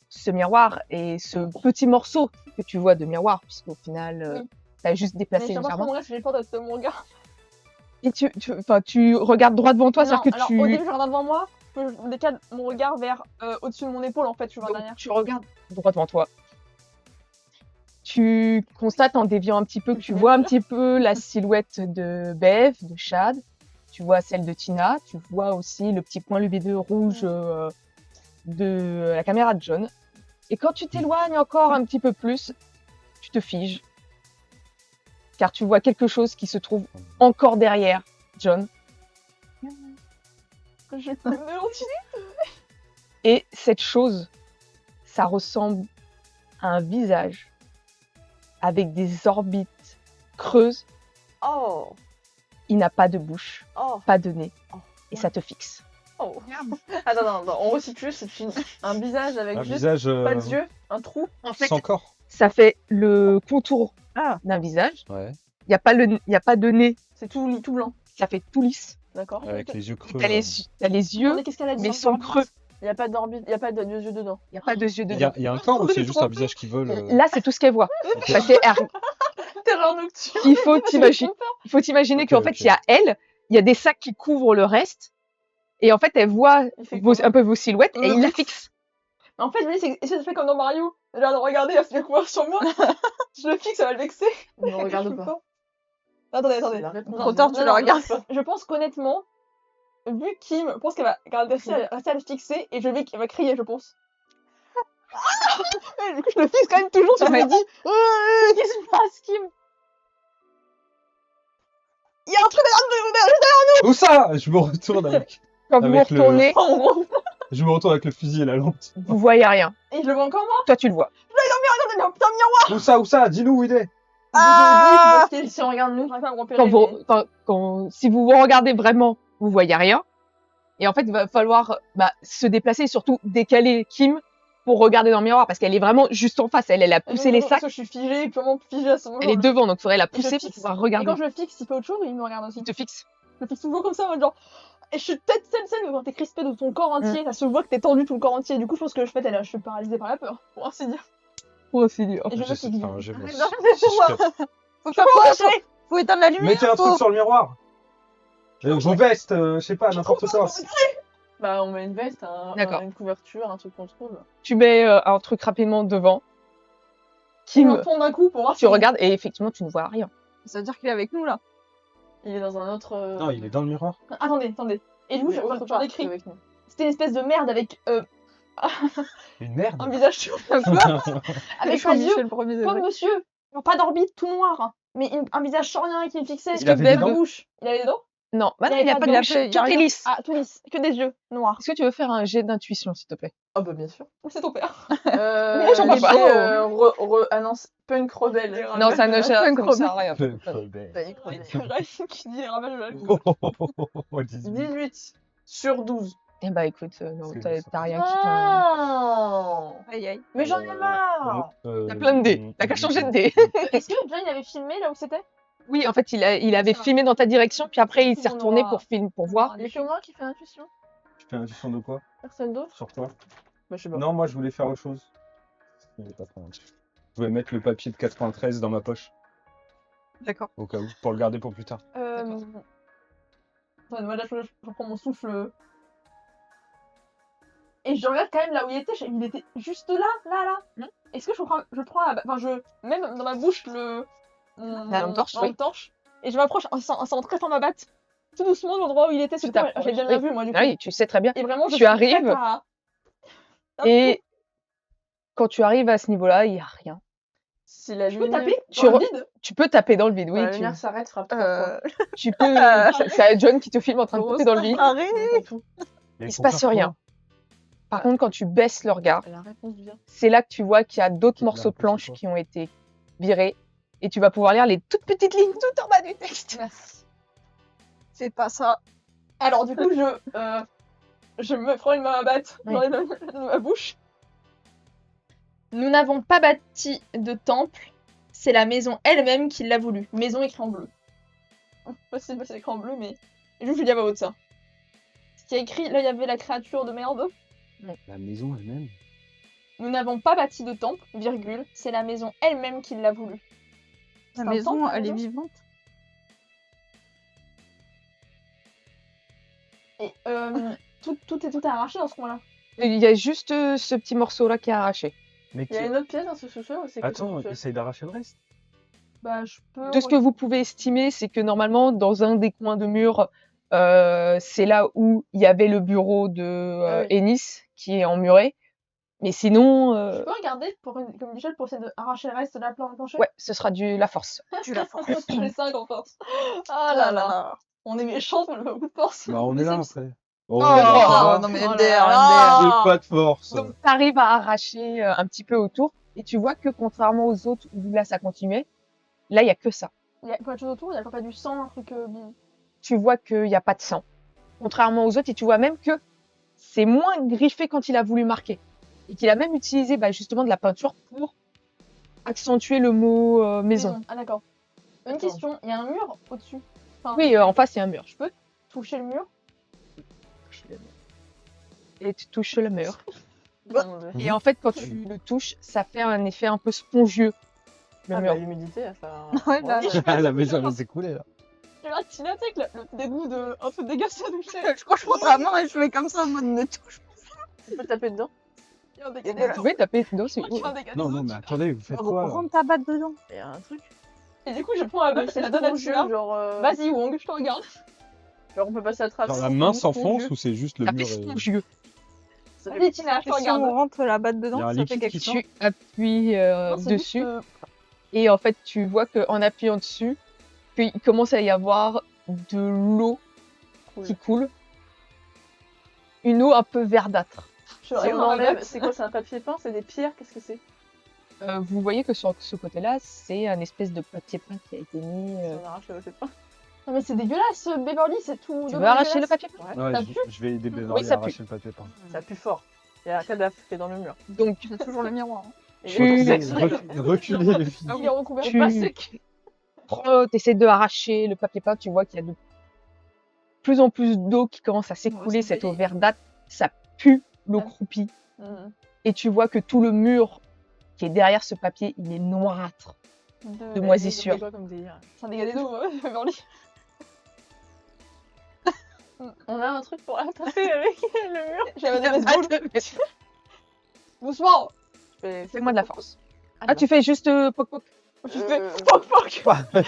ce miroir et ce petit morceau que tu vois de miroir, puisqu'au final, Oui. tu as juste Mais déplacé je sais pas légèrement. comment j'ai peur de mon regard. Et tu regardes droit devant toi, Non, c'est-à-dire que alors, au début, je regarde devant moi, je décale mon regard vers au-dessus de mon épaule, en fait, je vois donc, derrière. tu regardes droit devant toi. Tu constates en déviant un petit peu que tu vois un petit peu la silhouette de Bev, de Chad, tu vois celle de Tina, tu vois aussi le petit point lumineux rouge de la caméra de John. Et quand tu t'éloignes encore un petit peu plus, tu te figes. Car tu vois quelque chose qui se trouve encore derrière John. Je connais Et cette chose, ça ressemble à un visage avec des orbites creuses. Oh, Il n'a pas de bouche, oh, pas de nez. Oh. Et ça te fixe. oh. Attends, on resitue, c'est un visage avec Un juste visage pas d'yeux, un trou. En fait, sans corps. ça fait le contour Ah. d'un visage. Ouais. Il n'y a pas de nez. C'est tout blanc, Ça fait tout lisse. d'accord. Avec les yeux creux. T'as les yeux, Attendez, qu'est-ce qu'elle a dit mais ils sont creux. Il n'y a pas d'orbite, il n'y a pas de yeux dedans. Il n'y a pas de yeux Il dedans. y a un corps ou c'est juste un visage qui vole Là, c'est tout ce qu'elle voit. Ok. Parce que Terreur nocturne. il faut t'imaginer Ok, qu'en fait, ok. il y a elle, il y a des sacs qui couvrent le reste. Et en fait, elle voit Il fait quoi un peu vos silhouettes et il la fixe. En fait, je me dis, est-ce que ça fait comme dans Mario? J'ai l'air de regarder, elle se fait courir sur moi. Je le fixe, ça va le vexer. Ne regarde Je peux pas. Attendez. Trop tard, tu la regardes. Je pense qu'honnêtement, vu Kim pense qu'elle va rester à le fixer et je vais qu'elle va crier, je pense. Et du coup, je le fixe quand même toujours, je me dis, qu'est-ce qui se passe, Kim? Il y a un truc derrière Où ça? Je me retourne avec. Quand vous vous Avec le- retournez, en gros. Je me retourne avec le fusil et la lampe. vous voyez rien. Et je le vois encore moi. Toi, tu le vois. Putain, miroir. Où ça? Dis-nous où il est. Ah. Si on regarde nous, j'arrive pas à me repérer. Si vous vous regardez vraiment, vous voyez rien. Et en fait, il va falloir se déplacer et surtout décaler Kim pour regarder dans le miroir parce qu'elle est vraiment juste en face. Elle a poussé les sacs. Je suis figée, purement figée à ce moment. Elle est devant, donc il faudrait la Et je pousser pour fixe. pouvoir Et regarder. quand je le fixe, il fait autre chose ou il me regarde aussi? Il te fixe. Je le fixe toujours comme ça, en mode genre. Et je suis peut-être celle où quand t'es crispé de ton corps entier, ça se voit que t'es tendu tout le corps entier. Du coup, je pense que je fais, je suis paralysée par la peur, pour ainsi dire. Pour ainsi dire. Et je vois qu'il Enfin, j'ai- Non, si c'est je peux- Faut faire quoi? Faut éteindre la lumière. Mettez un truc sur le miroir. Vos vestes, je sais pas, n'importe quoi. Bah, on met une veste, D'accord. une couverture, un truc qu'on trouve. Tu mets un truc rapidement devant. Kim, Kim, un pont d'un coup pour voir tu regardes et effectivement, tu ne vois rien. Ça veut dire qu'il est avec nous là. Il est dans un autre. Non, il est dans le miroir. Attendez. Et du coup, je décris. C'était une espèce de merde avec Une merde. un visage sur avec pas d'yeux, comme monsieur. Genre, pas d'orbite, tout noir. Mais un visage sans rien qui me fixait. Il avait des dents bouche. Il avait des dents? Non, Il y il n'y a avait pas pas de de bouche. bouche, il y a Tout est rien. lisse. Ah, tout lisse. Que des yeux noirs. Est-ce que tu veux faire un jet d'intuition, s'il te plaît? Ah bah bien sûr. C'est ton père. Mais j'en vois pas. Ah non, c'est punk rebelle. Non, ça ne sert Punk à rien. Ryan qui dit ramène le Oh, 18. 18 sur 12. Eh bah écoute, non, C'est- t'as rien qui te... Ah Aïe aïe. mais j'en ai marre. T'as plein de dés. T'as qu'à changer de dés. Est-ce que John il avait filmé là où c'était? Oui, en fait, il avait filmé dans ta direction, puis après, il s'est On retourné aura- pour voir. Il y a que moi qui fais intuition. Tu fais intuition de quoi? Personne d'autre. Sur quoi? Bah je sais pas. Non, moi je voulais faire autre chose. Je voulais mettre le papier de 93 dans ma poche, D'accord. au cas où, pour le garder pour plus tard. Attendez, moi là je reprends mon souffle. Et je regarde quand même là où il était juste là. Est-ce que je prends, même dans ma bouche La lampe torche, la oui. lampe torche, et je m'approche en sentant très fort ma batte, tout doucement de l'endroit où il était, Tu c'est tout, t'approches, j'ai bien oui. vu moi du coup. Ah oui, tu sais très bien. Et vraiment, je Tu suis arrives, prête à- Et quand tu arrives à ce niveau-là, il n'y a rien. Si la Je peux lumière... taper Tu dans le re- vide? Tu peux taper dans le vide, oui. la lumière s'arrête, frappe 3 fois. Tu peux. C'est John qui te filme en train de taper dans le vide. Arrête. C'est pas tout. Et Il se pour passe faire quoi? rien. Par contre, quand tu baisses le regard, La réponse vient. c'est là que tu vois qu'il y a d'autres La morceaux de réponse, c'est planche quoi? qui ont été virés. Et tu vas pouvoir lire les toutes petites lignes tout en bas du texte. Merci. C'est pas ça. Alors du coup, je me prends une main à battre Oui. dans ma bouche. Nous n'avons pas bâti de temple, c'est la maison elle-même qui l'a voulu. Maison écrit en bleu. Pas si c'est écrit en bleu, mais je vous dis à voix haute ça. Ce qui est écrit, là il y avait la créature de merde. La maison elle-même. Nous n'avons pas bâti de temple, virgule, c'est la maison elle-même qui l'a voulu. La C'est un maison, temple, la elle est maison vivante. Et tout est arraché dans ce coin-là. Il y a juste ce petit morceau-là qui est arraché. Mais Il y a une autre pièce dans ce sous-sol ou c'est que Attends, ce sous-sol essaye d'arracher le reste. Bah je peux. De ce que vous pouvez estimer, c'est que normalement, dans un des coins de mur, c'est là où il y avait le bureau de Ah oui. Ennis, qui est emmuré. Mais sinon, Je peux regarder comme Michel pour essayer d'arracher le reste de la planche. ouais, ce sera la force. Tu la force. J'ai 5 en force. Ah là là. On est méchants, on a beaucoup de force. Bah, on est là après. Oh, Oh, là, non mais Oh là MDR, là. MDR. j'ai pas de force. Donc, tu arrives à arracher un petit peu autour. Et tu vois que contrairement aux autres où là, ça continuait, là, il y a que ça. Il y a pas de choses autour, il y a pas du sang, un truc Tu vois qu'il n'y a pas de sang. Contrairement aux autres, et tu vois même que c'est moins griffé quand il a voulu marquer. Et qu'il a même utilisé justement de la peinture pour accentuer le mot maison. Ah d'accord. Une question, il y a un mur au-dessus. Enfin, Oui, en face, il y a un mur. je peux toucher le mur. Et tu touches le mur. Mon Dieu. Et en fait, quand tu le touches, ça fait un effet un peu spongieux. Le Ah mur. bah l'humidité, elle fait un... Ouais, là, La maison va s'écouler là. Tu l'as tiré avec le dégoût de un peu dégueulasse à toucher. je crois que je prends ta main et je fais comme ça en mode ne touche Tu peux taper dedans. Il y a un Vous dégât. pouvez taper dedans, c'est Il y cool. a un dégât. Non, non, mais attendez, vous faites pas. quoi là Rentre ta batte dedans. Il y a un truc. Et du coup, je prends la balle, c'est la donne à Spongieux, tuer. genre... Vas-y Wong, je te regarde. Genre on peut passer à travers. Genre la main s'enfonce ou c'est juste le Ça mur fait et... spongieux. Ça fait- Vas-y Tina, je te Et si regarde. on rentre la batte Il y a dedans, un ça fait liquide quelque qui chose. Tu appuies Non, c'est dessus. juste, Et en fait, tu vois qu'en appuyant dessus, qu'il commence à y avoir de l'eau Cool. qui coule. Une eau un peu verdâtre. je Si regarde on dans la enlève, boîte. c'est quoi? C'est un papier peint? C'est des pierres? Qu'est-ce que c'est? Vous voyez que sur ce côté-là, c'est un espèce de papier peint qui a été mis. Si on arrache le papier peint. Non mais c'est dégueulasse, Beverly, c'est tout. Tu veux arracher le papier peint? Ouais. Ouais, Ça je vais aider Beverly Oui, ça à arracher le papier peint. Ça pue fort. Il y a un cadavre qui est dans le mur. Donc, C'est toujours le miroir. hein. Et Tu- il est Reculez les filles. Il est recouvert. Tu- Pas sec. t'essaies de arracher le papier peint, tu vois qu'il y a de plus en plus d'eau qui commence à s'écouler, c'est cette eau belé. verdâtre, ça pue l'eau Ah. croupie. Mhm. Et tu vois que tout le mur qui est derrière ce papier, il est noirâtre. De moisissure. C'est quoi comme délire? C'est un dégât des eaux, Beverly. On a un truc pour la taper avec le mur. J'avais des baseballs. Doucement. Fais-moi de la force. Ah, tu fais juste poc poc. Je fais poc poc.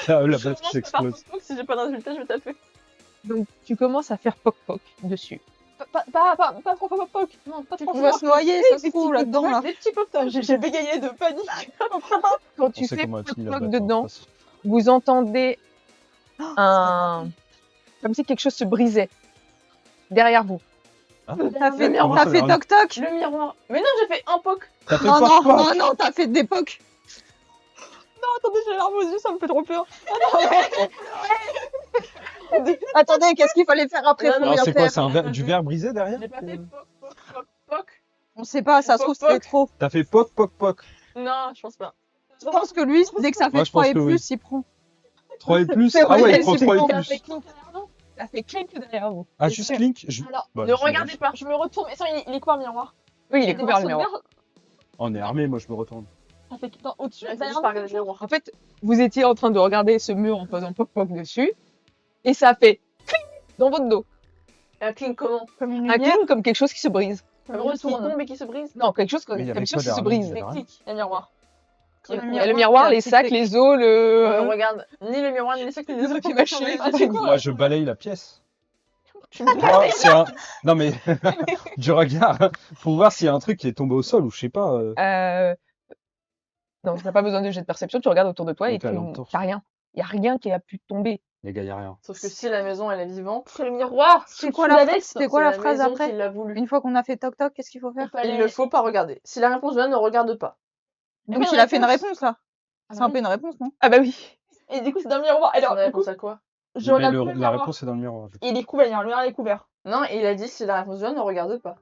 La batte qui s'explose. Si j'ai pas de résultat, je vais taper. Donc tu commences à faire poc poc dessus. Pas trop poc poc. Non, pas trop On va fort. se noyer, ça se trouve là-dedans là. Des petits pocs, j'ai bégayé de panique. Quand On tu sait fais comment a poc fini la poc batte. dedans, vous entendez un comme si quelque chose se brisait derrière vous. T'as fait, Comment ça, t'as fait là toc toc. Le miroir. Mais non, j'ai fait un poc. T'as fait Non, poc non, poc. non, non, t'as fait des pocs. Non, attendez, j'ai les larmes aux yeux, ça me fait trop peur. Attendez, qu'est-ce qu'il fallait faire après Non, pour non, Alors bien c'est quoi? faire C'est du verre brisé derrière? J'ai pas fait poc poc poc poc. On sait pas, ça se trouve c'était trop. T'as fait poc poc poc. Non, je pense pas. Je pense que lui, dès que ça fait Moi, je 3 pense et que plus, il prend. 3 et plus? C'est Ah ouais, vrai, il prend c'est 3 bon. et Ça plus. fait clink derrière nous. Ça fait clink derrière vous. Ah, juste Link? Alors, Bah, ne c'est regardez dommage. pas, je me retourne. Mais ça, il est quoi le miroir? Oui, il est des couvert le morceaux de miroir. verre. On est armé, moi je me retourne. Ça fait au-dessus. Je vais derrière juste pas nous. regarder le miroir. En fait, vous étiez en train de regarder ce mur en faisant poc poc dessus, et ça fait clink dans votre dos. Un clean comment? Comme une Un lumière. clink comme quelque chose qui se brise. Je me Un mur qui retourne. tombe et qui se brise? Non, quelque chose comme Mais il y avait quelque chose quoi qui se derrière brise. nous? Des clics. Il y a le miroir. Comme Il y a le miroir, les sacs, les os, On le. regarde ni le miroir, ni les sacs, ni les Le autres. papier mâché. Ah, c'est quoi? Moi je balaye la pièce. Tu me Moi, c'est un... Non mais, du regard, pour voir s'il y a un truc qui est tombé au sol ou je sais pas. Non, tu n'as pas besoin de jet de perception, tu regardes autour de toi et Donc, la tu lampe torche. n'as rien. Il n'y a rien qui a pu tomber. Les gars, y a rien. Sauf que si la maison elle est vivante, C'est le miroir. C'est quoi la phrase c'est la la phrase maison après qui l'a voulu. Une fois qu'on a fait toc toc, qu'est-ce qu'il faut faire? Il ne faut pas regarder. Si la réponse vient, ne regarde pas. Donc une il a fait une réponse. réponse là. C'est un peu une réponse, non? Ah bah oui. Et du coup, c'est dans le miroir. C'est Alors, une du coup, réponse à quoi? je Mais regarde le- plus le la miroir. réponse est dans le miroir. Et il est couvert, le miroir est couvert. Non, il a dit si la réponse vient, ne regarde pas.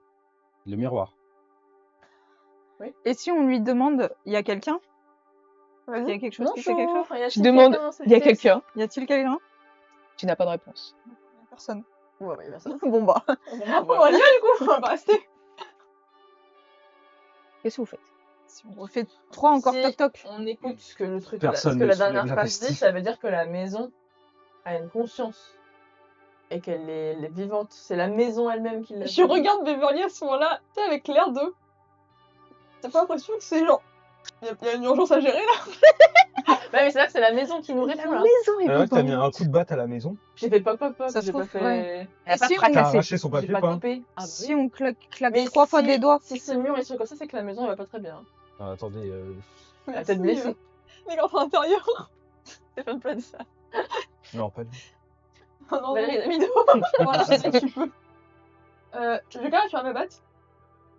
Le miroir. Et si on lui demande, il y a quelqu'un? Il y a Vas-y. quelque chose qui fait quelque chose? Tu demandes, il y a quelqu'un, Y a-t-il quelqu'un? tu n'as pas de réponse. Personne. Ouais, bah, il va ça. Bon bah. On va dire, du coup, on va pas rester. Qu'est-ce que vous faites? Si on refait 3 encore Si toc toc. on écoute ce que le truc, Personne ce que ne la soulève dernière la phrase dit, pastille. ça veut dire que la maison a une conscience et qu'elle est vivante. C'est la maison elle-même qui l'a. Je regarde Beverly à ce moment-là, tu sais, avec l'air de. T'as pas l'impression que c'est genre. Il y a une urgence à gérer là? Bah, mais c'est là que c'est la maison qui nous répond là. maison est C'est vrai que t'as mis un coup de batte à la maison. J'ai fait pop pop pop. Ça se J'ai pas trouve, fait. ouais. Elle a pas Si on- T'as fracassé. arraché son J'ai papier pas ou pas? tapé. Ah, bah Si oui. on claque Mais 3 fois si- des doigts. Si ce mur est sur comme ça, c'est que la maison elle va pas très bien. Ah, attendez, Elle a peut-être blessé. Les gars, à l'intérieur. Stéphane pas de ça. non, pas lui. Oh non, Valérie, non. la vidéo. Voilà, c'est ce que tu peux. Tu veux quand même, tu vas me battre?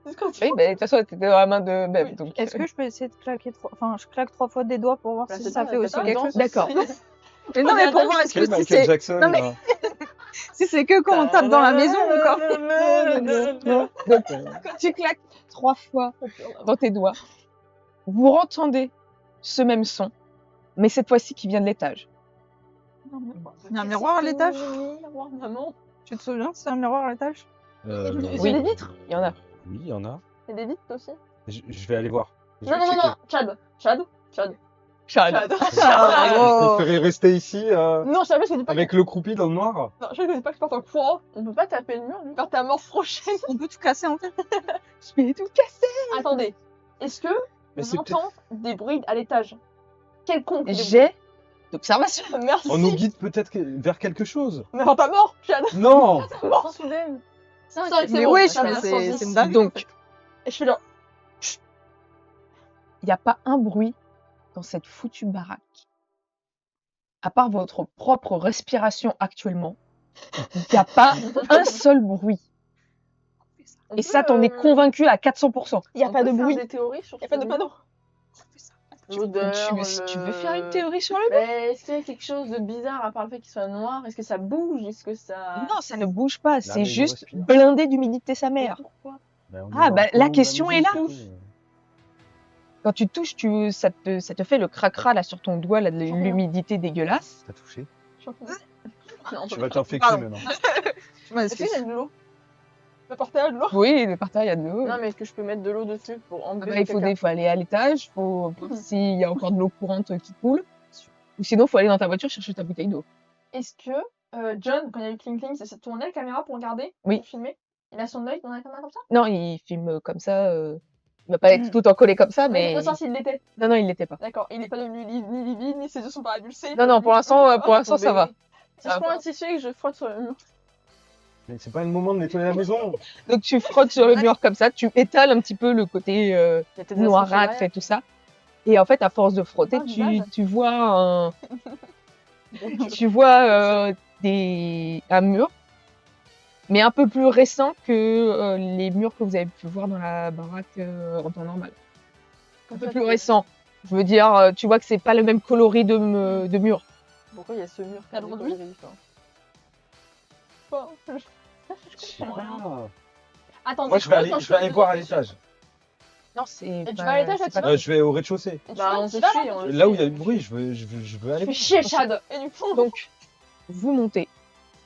C'est ce que tu Oui, bah, de toute façon, t'étais dans la main de Bev. Oui. Donc, Est-ce que je peux essayer de claquer 3... Enfin, je claque 3 fois des doigts pour voir Bah, si c'est ça ça, fait t'as aussi pas quelque dedans. chose? D'accord. Mais non, mais pour voir est-ce Quel que si Michael c'est... Jackson Non, mais- là. Si c'est que quand on tape dans la maison ou quand... donc, quand tu claques 3 fois dans tes doigts, vous entendez ce même son, mais cette fois-ci qui vient de l'étage. Il y a un miroir à l'étage? Miroir, maman. Tu te souviens, c'est un miroir à l'étage? Oui. des vitres? Il y en a. Oui, il y en a. Il y a des vitres aussi? Je vais aller voir. Je Non, vais non, non, checker. non, Chad. Chad. Chad. Chad. Chad. Je préférais rester ici Non, Chad, parce que dis pas avec le croupi dans le noir. Non, je dis pas que je parte en courant. On peut pas taper le mur, lui. Faire ta mort prochaine. On peut tout casser en fait. Je vais tout casser. Attendez. Est-ce que Mais on c'est entend des bruits à l'étage? Quelconque. J'ai d'observation. Merci. On nous guide peut-être vers quelque chose. Mais enfin, ta mort, Chad. Non. Mort. soudaine. C'est vrai que c'est Mais bon, wesh, ça mais va, c'est 110. une dingue. Donc, Et je fais là. il n'y a pas un bruit dans cette foutue baraque. À part votre propre respiration actuellement, il n'y a pas un seul bruit. Et ça, t'en es convaincu à 400%. Il n'y a pas de bruit. Des théories sur Il n'y a pas de ce panneau. L'odeur. Tu veux faire une théorie sur le Mais est-ce qu'il y a quelque chose de bizarre à part le fait qu'il soit noir? Est-ce que ça bouge? Est-ce que ça. Non, ça ne bouge pas. C'est mais juste respire. blindé d'humidité sa mère. Pourquoi? Ben, on Ah, est bah, dans la le question est là. musique. Quand tu touches, ça te fait le cracra là sur ton doigt, là, de l'humidité dégueulasse. T'as touché. Non, Tu vas t'infecter Pardon. maintenant. Je m'excuse. Est-ce qu'il y a de l'eau? Va porter à de l'eau. Oui, par terre, il y a de l'eau. Non, mais est-ce que je peux mettre de l'eau dessus pour Ah enlever bah, il le faut aller à l'étage, faut voir s'il y a encore de l'eau courante qui coule. Ou sinon, il faut aller dans ta voiture chercher ta bouteille d'eau. Est-ce que John, quand il y a eu Cling Cling, c'est tourné la caméra pour regarder? Oui. Pour filmer? Il a son œil dans la caméra comme ça? Non, il filme comme ça. Il va pas être tout le temps collé comme ça, Mais mais. il faut savoir s'il l'était. Non, non, il l'était pas. D'accord. Il n'est pas devenu ni livide, ni ses yeux sont pas avulsés. Non, non, pour l'instant, ça va. Si je prends un tissu et que je frotte sur le mur. Mais c'est pas le moment de nettoyer la maison. Donc, tu frottes sur le mur comme ça, tu étales un petit peu le côté Il y a peut-être des noirâtre inscriptions et tout ça. Et en fait, à force de frotter, Ah, visage. tu vois tu vois un mur, mais un peu plus récent que les murs que vous avez pu voir dans la baraque en temps normal. Un peu plus récent. Je veux dire, tu vois que c'est pas le même coloris de mur. derrière. Pourquoi il y a ce mur qui a des Aujourd'hui coloris différents? Attends, Moi, je vais aller voir à l'étage. Non, c'est. Et tu pas- vas à l'étage, c'est là, pas- tu vas Je vais au rez-de-chaussée. Bah, on se vas suit. là on le Là où il y a suit. du bruit, je veux aller Tu fais voir. chier, Chad. Et du coup, Donc, vous montez.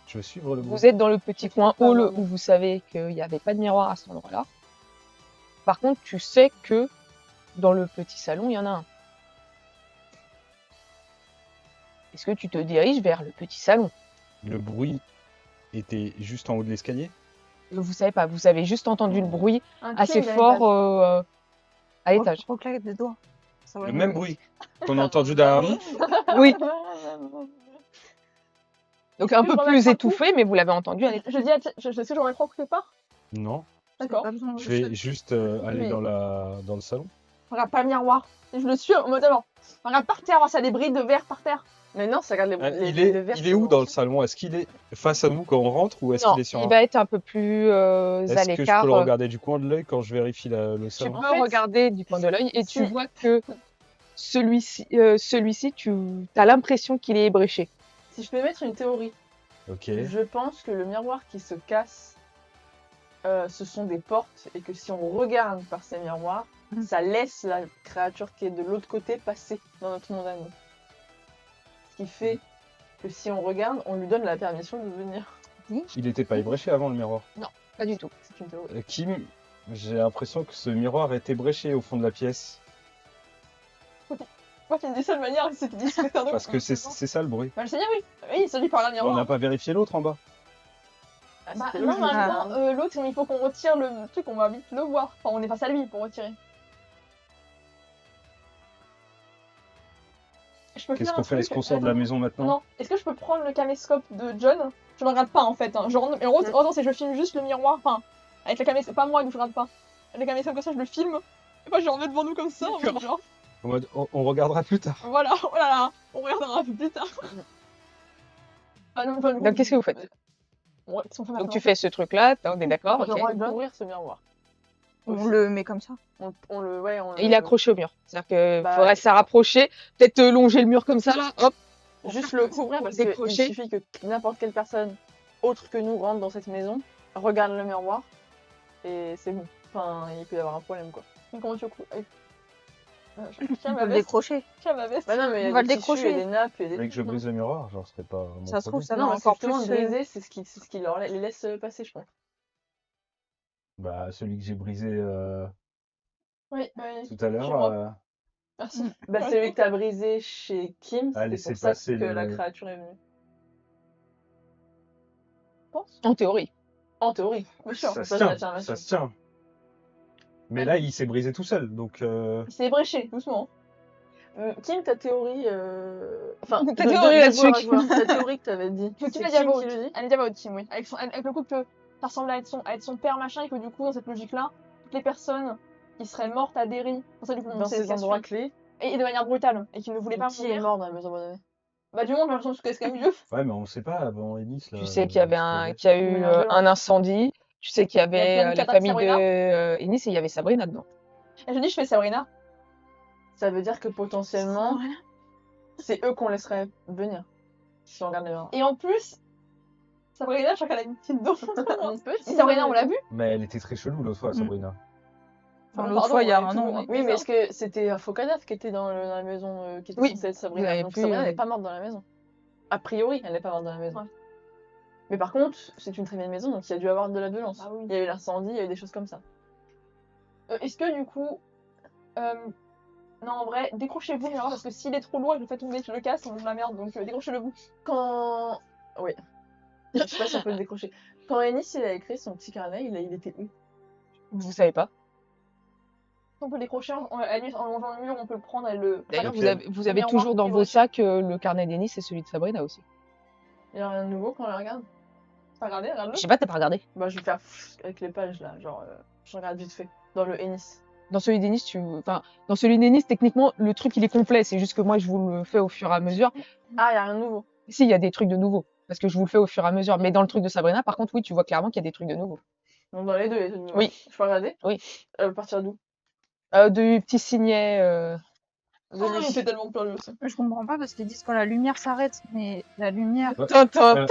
Je vais suivre le bruit. Vous êtes dans le petit coin pas hall vraiment. où vous savez qu'il n'y avait pas de miroir à cet endroit-là. Par contre, tu sais que dans le petit salon, il y en a un. Est-ce que tu te diriges vers le petit salon? Le bruit était juste en haut de l'escalier. Vous savez pas, vous avez juste entendu le bruit Un assez cling à fort l'étage. à l'étage. Reclaque des doigts. Ça va Le mieux. même bruit qu'on a entendu derrière nous. Oui, donc un que peu je remets plus trois étouffé, mais vous l'avez entendu à l'étage. je dis à je sais que je remets trop quelque part. Non. D'accord. Pas besoin de- Je vais juste aller Mais- dans le salon. Regarde pas le miroir. Et je le suis en mode alors. Regarde par terre, voir s'il y a des brides de verre par terre. Mais non, ça regarde les Il est, verres il est sont où dans le anciens. salon? Est-ce qu'il est face à nous quand on rentre ou est-ce Non, qu'il est sur il un... va être un peu plus à Est-ce que je peux l'écart. le regarder du coin de l'œil quand je vérifie le Tu salon? En peux fait, regarder du coin de l'œil et tu si- vois que celui-ci, tu as l'impression qu'il est ébréché. Si je peux mettre une théorie, Ok. je pense que le miroir qui se casse, ce sont des portes et que si on regarde par ces miroirs, ça laisse la créature qui est de l'autre côté passer dans notre monde à nous. Ce qui fait que si on regarde, on lui donne la permission de venir. Il n'était pas ébréché avant le miroir. Pas du tout. C'est une théorie. Kim, j'ai l'impression que ce miroir est ébréché au fond de la pièce. Moi, tu me dis ça de manière, c'est qu'ils disent que c'est un Parce que c'est ça le bruit. Bah, je sais bien, oui. Oui, celui par la On miroir. n'a pas vérifié l'autre en bas. Ah, Bah, c'était non, logique. maintenant, l'autre, il faut qu'on retire le truc, on va vite le voir. Enfin, on est face à lui pour retirer. Je peux Qu'est-ce faire qu'on un fait? Est-ce truc, qu'on sort de la attends. maison maintenant? Non, est-ce que je peux prendre le caméscope de John? Je le regarde pas en fait. Hein. Genre, mais en gros, attends, c'est je filme juste le miroir. Enfin, avec le caméscope, pas moi, donc je regarde pas. Avec le caméscope comme ça, je le filme. Et moi, je le remets devant nous comme ça. En mode genre, En mode, on regardera plus tard. voilà, oh là là, on regardera un peu plus tard. Ah non, enfin, Donc, qu'est-ce que vous faites? Ouais, qu'est-ce qu'on fait Donc, maintenant? tu fais ce truc-là, on est d'accord, On ok. va ouvrir ce miroir. On le met comme ça. On le, ouais, on Et il est accroché au mur. C'est-à-dire qu'il Bah, faudrait se rapprocher, peut-être longer le mur comme ça, là, hop. Juste le couvrir parce qu'il Décrocher. suffit que n'importe quelle personne autre que nous rentre dans cette maison, regarde le miroir et c'est bon. Enfin, il peut y avoir un problème quoi. Mais comment tu le coupes? Je On tiens va ma le veste, décrocher. tiens ma veste. Bah non, mais il y On a va des le tissus, il y a décrocher. des nappes, il y a Vous des voulez que je trucs. brise le miroir? Genre, ce serait pas mon Ça se trouve, problème. ça va Non, mais c'est encore justement plus. le briser, c'est ce qui leur les laisse passer, je pense. Bah, celui que j'ai brisé Oui, oui. tout à l'heure. Chez moi. Merci. Bah, celui que t'as brisé chez Kim, Ah, c'est laissez pour ça passer que le- la créature est venue. Je pense. En théorie. En théorie. Bien sûr. Ça ça, se tient, ça tient, bien ça sûr. se tient. Mais là, il s'est brisé tout seul, donc... C'est ébréché, doucement. Kim, ta théorie. Enfin, Ta de- théorie de là-dessus, joueur à Kim. joueur, ta théorie que t'avais dit. Que C'est Kim a Kim dit à qui voix le haute. dit Elle a dit à voix haute, Kim, oui. Avec le coup que ça ressemble à être son père, machin, et que du coup, dans cette logique-là, toutes les personnes qui seraient mortes à Derry, pour ça, du coup, Dans ces endroits clés. et de manière brutale, et qui ne voulaient pas Qui est mourir. mort dans la maison abandonnée? Bah, du moins, j'ai l'impression que c'est quand même mieux. Ouais, mais on sait pas avant Ennis, là... Tu sais qu'il y avait qu'il y a eu manière violente. un incendie. Tu sais qu'il y Il y a avait plein de la catas famille Sabrina. de Ennis et il y avait Sabrina dedans. Et je dis, je fais Sabrina. Ça veut dire que potentiellement, c'est eux qu'on laisserait venir. Si on regarde les mains. Et en plus, Sabrina, je crois qu'elle a une petite dent. Et Et Sabrina, on l'a vu. Mais elle était très chelou l'autre fois, Mm. Sabrina. Enfin, Pardon, l'autre fois, il y a on est un tout- an. Oui, mais est-ce que c'était un faux cadavre qui était dans la maison qui était Oui, censé être vous Sabrina? avez Donc pu, Sabrina, elle n'est pas morte dans la maison. A priori, elle n'est pas morte dans la maison. Ouais. Mais par contre, c'est une très vieille maison, donc il y a dû avoir de la violence. Ah oui. Il y a eu l'incendie, il y a eu des choses comme ça. Est-ce que du coup. Non, en vrai, décrochez-vous, Mira, parce que s'il est trop lourd et que je le fais tomber, je le casse, on la merde, donc décrochez-le vous. Quand... Oui. Je sais pas si on peut le décrocher. Quand Ennis il a écrit son petit carnet, il était où? Vous savez pas. On peut le décrocher, à lui, en longeant le mur, on peut le prendre et le. D'ailleurs, Ok. vous avez Miroir, toujours dans miroir. vos sacs le carnet d'Ennis et celui de Sabrina aussi. Il y a rien de nouveau quand on le regarde? Regardez, regarde-le. Je sais pas, t'as pas regardé. Bah, je vais faire avec les pages là, genre, je regarde vite fait. Dans le Ennis. Dans celui d'Ennis, dans celui d'Ennis, techniquement, le truc il est complet. C'est juste que moi, je vous le fais au fur et à mesure. Ah, il y a rien de nouveau. Si, il y a des trucs de nouveau. Parce que je vous le fais au fur et à mesure. Mais dans le truc de Sabrina, par contre, oui, tu vois clairement qu'il y a des trucs de nouveau. Donc dans les deux, il y a de nouveau. Oui. Je peux regarder? Oui. À partir d'où? Du petit signet. De Oh, lui. il fait tellement plein lui aussi. Je comprends pas parce qu'ils disent quand la lumière s'arrête, mais la lumière. Tintin,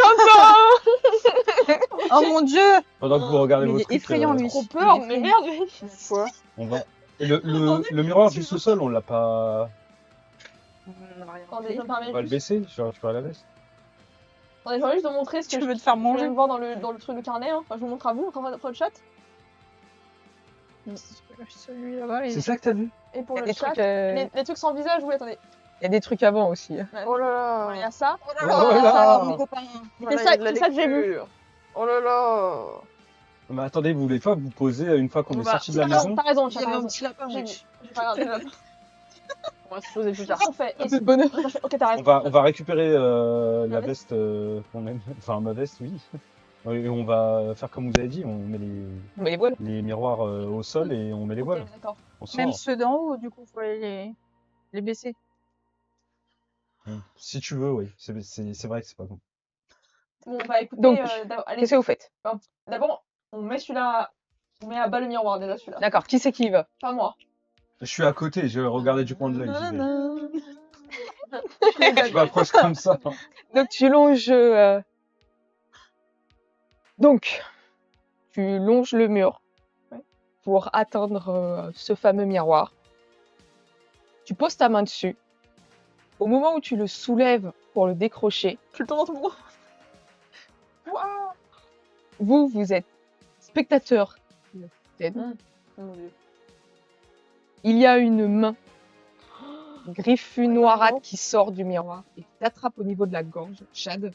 Oh mon dieu! Pendant que vous regardez Mais vos il est trucs, effrayant lui. Trop peur, mais merde, mais. Quoi? on va... Et le miroir du sous-sol, on l'a pas... Attendez, je me permets On va le juste. baisser, je récupère la veste. Attendez, je vais juste vous montrer ce que Tu je veux te faire je viens manger? de voir dans le truc de carnet. Hein. Enfin, je vous montre à vous, après le chat. Celui là-bas, il C'est ça que t'as vu? Et pour Il y a le des chat, trucs, les trucs sans visage, oui, attendez. il y a des trucs avant aussi. Oh là Il y là! a ça. Oh là là. mon copain! Voilà, ça- il y a de la c'est ça que j'ai vu. lecture. Oh là là! Mais attendez, vous voulez pas vous poser une fois qu'on est Bah, sorti de la T'as raison, maison? t'as raison, Il y t'as avait un raison. petit lapin, J'ai oui. vu. J'ai pas regardé là. On va se poser plus tard. Qu'est-ce qu'on fait Un peu de bonheur. Ok, t'as raison. On va récupérer la veste veste qu'on aime. Enfin, ma veste, oui. Et on va faire comme vous avez dit, on met Mais les voiles. les miroirs au sol et on met les Ok, voiles. d'accord. On sort. Même ceux d'en haut, du coup, faut les baisser. Si tu veux, oui. C'est vrai que c'est pas con. Bon, bah écoutez, Donc, allez, Qu'est-ce que vous faites? d'abord, on met celui-là, on met à bas le miroir déjà celui-là. D'accord, qui c'est qui y va? Pas moi. Je suis à côté, je regardais du coin de l'œil. J'y vais. Nanana. Je m'approche comme ça. Donc tu longes. Donc, tu longes le mur pour atteindre ce fameux miroir. Tu poses ta main dessus. Au moment où tu le soulèves pour le décrocher, Je le tente dans tout vous êtes spectateur. Mon Dieu. Il y a une main griffue noirâtre qui sort du miroir et t'attrape au niveau de la gorge. Chad.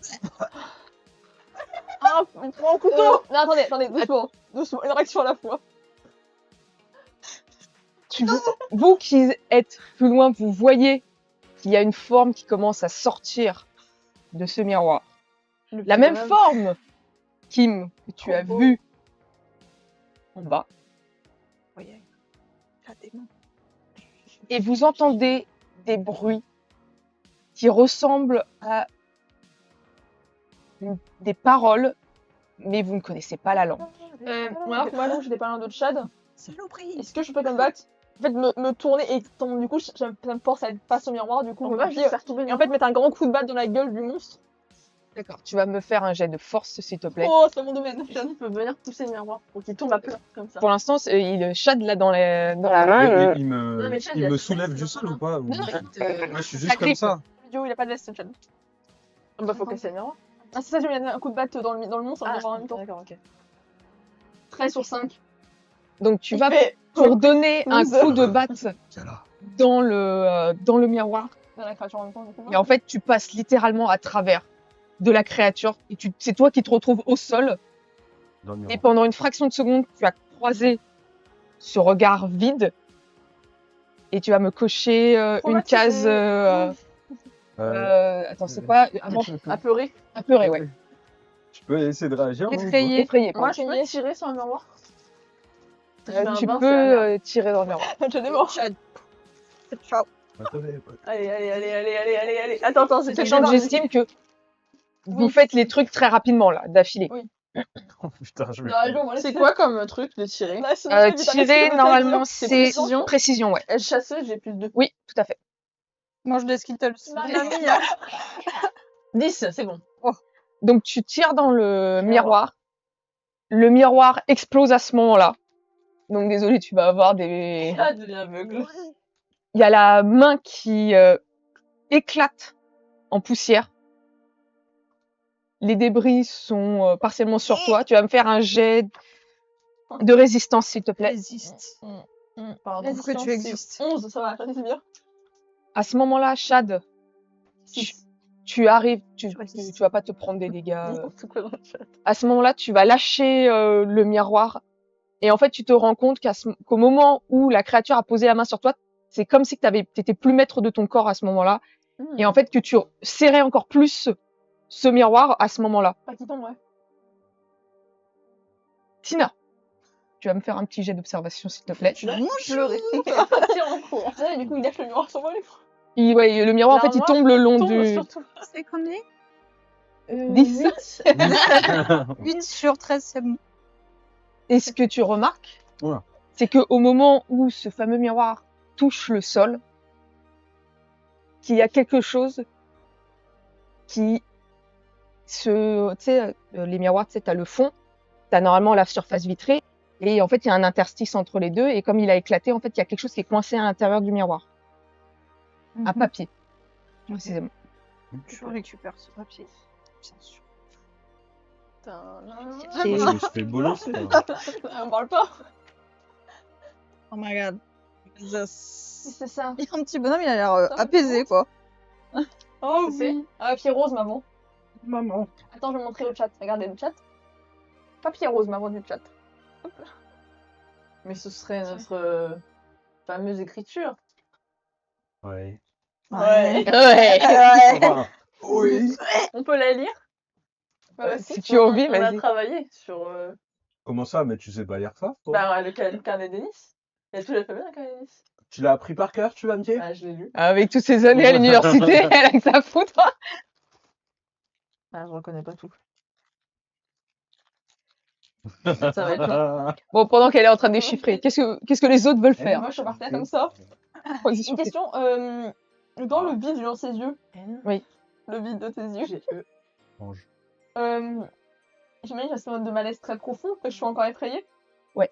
Ah, on prend un couteau. Non, attendez, doucement, une réaction à la fois. Vous qui êtes plus loin, vous voyez qu'il y a une forme qui commence à sortir de ce miroir. La même forme, Kim, que tu as vue en bas. Et vous entendez des bruits qui ressemblent à des paroles, mais vous ne connaissez pas la langue. Moi, non, j'étais pas loin de Chad. Saloperie. Est-ce que je peux combattre? En fait, me tourner et du coup, ça me force à être face au miroir, du coup, On je va me juste dis, faire tomber le et en fait, mettre un grand coup de batte dans la gueule du monstre. D'accord. Tu vas me faire un jet de force, s'il te plaît. Oh, c'est pas mon domaine. Il peut venir pousser le miroir pour qu'il tombe à plat comme ça. Pour l'instant, il Chad là dans la main. Il Non, mais Chad, il il a me fait soulève ça, du c'est sol ou pas? Non, Moi, je suis ça juste comme grippe. ça. Yo, il a pas de veste, Chad. Ah bah faut casser le miroir. Ah, c'est ça, je lui ai donné un coup de batte dans le monstre, Ah, en même temps. d'accord, ok. 13 sur 5. Donc tu vas fait pour donner un loser. coup de batte dans le miroir. Dans la créature en même temps, du coup. Et en fait, tu passes littéralement à travers de la créature. Et c'est toi qui te retrouves au sol. Dans le Et miroir. pendant une fraction de seconde, tu as croisé ce regard vide. Et tu vas me cocher une case. Attends, c'est quoi? Apeuré. Apeuré, ouais. Je peux essayer de réagir? non, ou pas Effrayé. Effrayé. Moi, pardon. je peux tirer sur un miroir. Je fais un Tu 20, peux c'est la merde. tirer dans le miroir. Chad est mort. Ciao. Attendez, Allez. Attends, c'est Sachant que j'estime que vous faites les trucs très rapidement, là, d'affilée. Oui. oh, putain, je vais. C'est quoi comme truc de tirer? Tirer, normalement, C'est c'est précision. précision, ouais. Elle chasseuse, j'ai plus de 2. Oui, tout à fait. Mange des Skittles. Mamma mia. 10, c'est bon. Donc, tu tires dans le miroir. Le miroir explose à ce moment-là. Donc, désolé, tu vas avoir des... Ah, devient aveugle. Il y a la main qui éclate en poussière. Les débris sont partiellement sur toi. Tu vas me faire un jet de résistance, s'il te plaît. Résiste. Pardon. Pour que tu existes. 11, ça va, c'est bien. À ce moment-là, Chad, tu arrives, tu vas pas te prendre des dégâts. C'est quoi dans le chat? À ce moment-là, tu vas lâcher le miroir. Et en fait, tu te rends compte qu'au moment où la créature a posé la main sur toi, c'est comme si t'étais plus maître de ton corps à ce moment-là. Et en fait, que tu serrais encore plus ce miroir à ce moment-là. Pas qui tombe, ouais. Tina, tu vas me faire un petit jet d'observation, s'il te plaît. Tu vas pleurer. Partir en cours. Ah, du coup, il lâche le miroir sur moi, les fois. Le miroir, en fait, il tombe le long du... Surtout. C'est combien 10. 8 sur 13, c'est bon. Et ce que tu remarques, Oula. c'est qu'au moment où ce fameux miroir touche le sol, qu'il y a quelque chose qui tu sais, les miroirs, tu sais, t'as le fond, t'as normalement la surface vitrée, et en fait, il y a un interstice entre les deux, et comme il a éclaté, en fait, il y a quelque chose qui est coincé à l'intérieur du miroir. Un papier, précisément. Je récupère ce papier. Bien sûr. Moi, je me suis fait bolos, quoi. On parle pas. Oh my god. C'est ça. Il y a un petit bonhomme, il a l'air Ça va, apaisé, quoi. Oh, oui. Un papier rose, maman. Maman. Attends, je vais montrer au chat. Regardez le chat. Papier rose, maman du chat. Hop là. Mais ce serait notre fameuse écriture. Ouais. Ouais. Enfin, oui. On peut la lire? Si tu as envie, On a vas-y. travaillé sur Comment ça? Mais tu sais pas lire ça, toi? bah, le carnet de Nice. Il y a tout l'alphabet dans le carnet de Nice. Tu l'as appris par cœur, tu vas me dire? Ah, je l'ai lu. Avec toutes ces années à l'université, elle a que ça à foutre. Ah, je reconnais pas tout. Ça va être long. Bon, pendant qu'elle est en train de déchiffrer, qu'est-ce que les autres veulent faire? Moi, je suis par terre comme ça. Position. Une question, dans le vide dans ses yeux, Oui. le vide de tes yeux, G-E. Ange. j'imagine que c'est un mode de malaise très profond, que je suis encore effrayée. Ouais.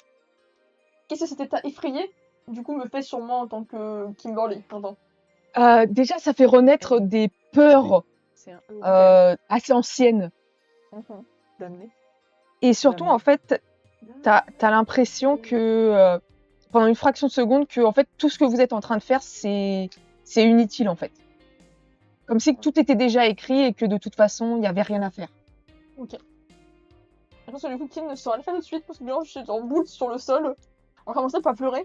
Qu'est-ce que cet état effrayé, du coup, me fait sur moi en tant que Kimberly, j'entends? Déjà, ça fait renaître des peurs C'est un E. assez anciennes. Mhm. Damné. Et surtout, en fait, t'as l'impression que pendant une fraction de seconde, que en fait, tout ce que vous êtes en train de faire, c'est inutile, en fait. Comme si tout était déjà écrit et que de toute façon, il n'y avait rien à faire. Ok. Je pense que du coup, Kim ne saura le faire tout de suite parce que genre, je suis en boule sur le sol, en train de pas pleurer.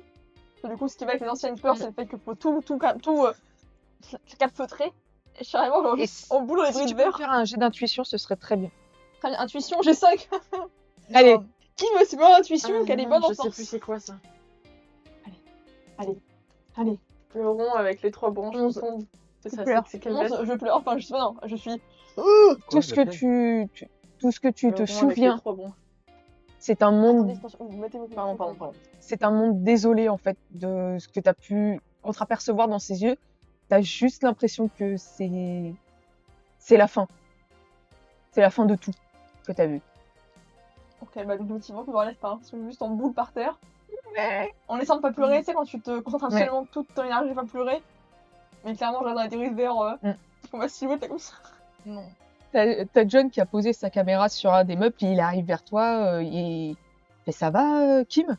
Et du coup, ce qui va avec les anciennes peurs, c'est le fait que faut tout calfeutrer. Et je suis vraiment genre, juste en boule dans les Si bruits tu de peux verre. faire un jet d'intuition, ce serait très bien. Très bien, intuition, j'ai 5. Allez, Kim, c'est pas l'intuition qu'elle est bonne en Je sais force. plus c'est quoi ça. Allez. Le rond avec les 3 branches. 11. C'est ça, Pleure. c'est quelle 11, lettre? je pleure, enfin, je sais pas, non, je suis. tout ce que tu Le te rond avec les souviens, 3 branches. c'est un monde Attendez, attention, vous mettez vos Pardon. c'est un monde désolé en fait de ce que tu as pu entreapercevoir dans ses yeux. Tu as juste l'impression que c'est la fin. C'est la fin de tout que tu as vu. Ok, bah donc effectivement, je me relève pas, je suis juste en boule par terre. En essayant de pas pleurer, tu sais, quand tu te concentres absolument toute ton énergie à pas pleurer. Mais clairement, je reste dans les dérives vers pour ma silhouette, là, comme ça. Non. T'as John qui a posé sa caméra sur un des meubles, puis il arrive vers toi et fait ça va, Kim?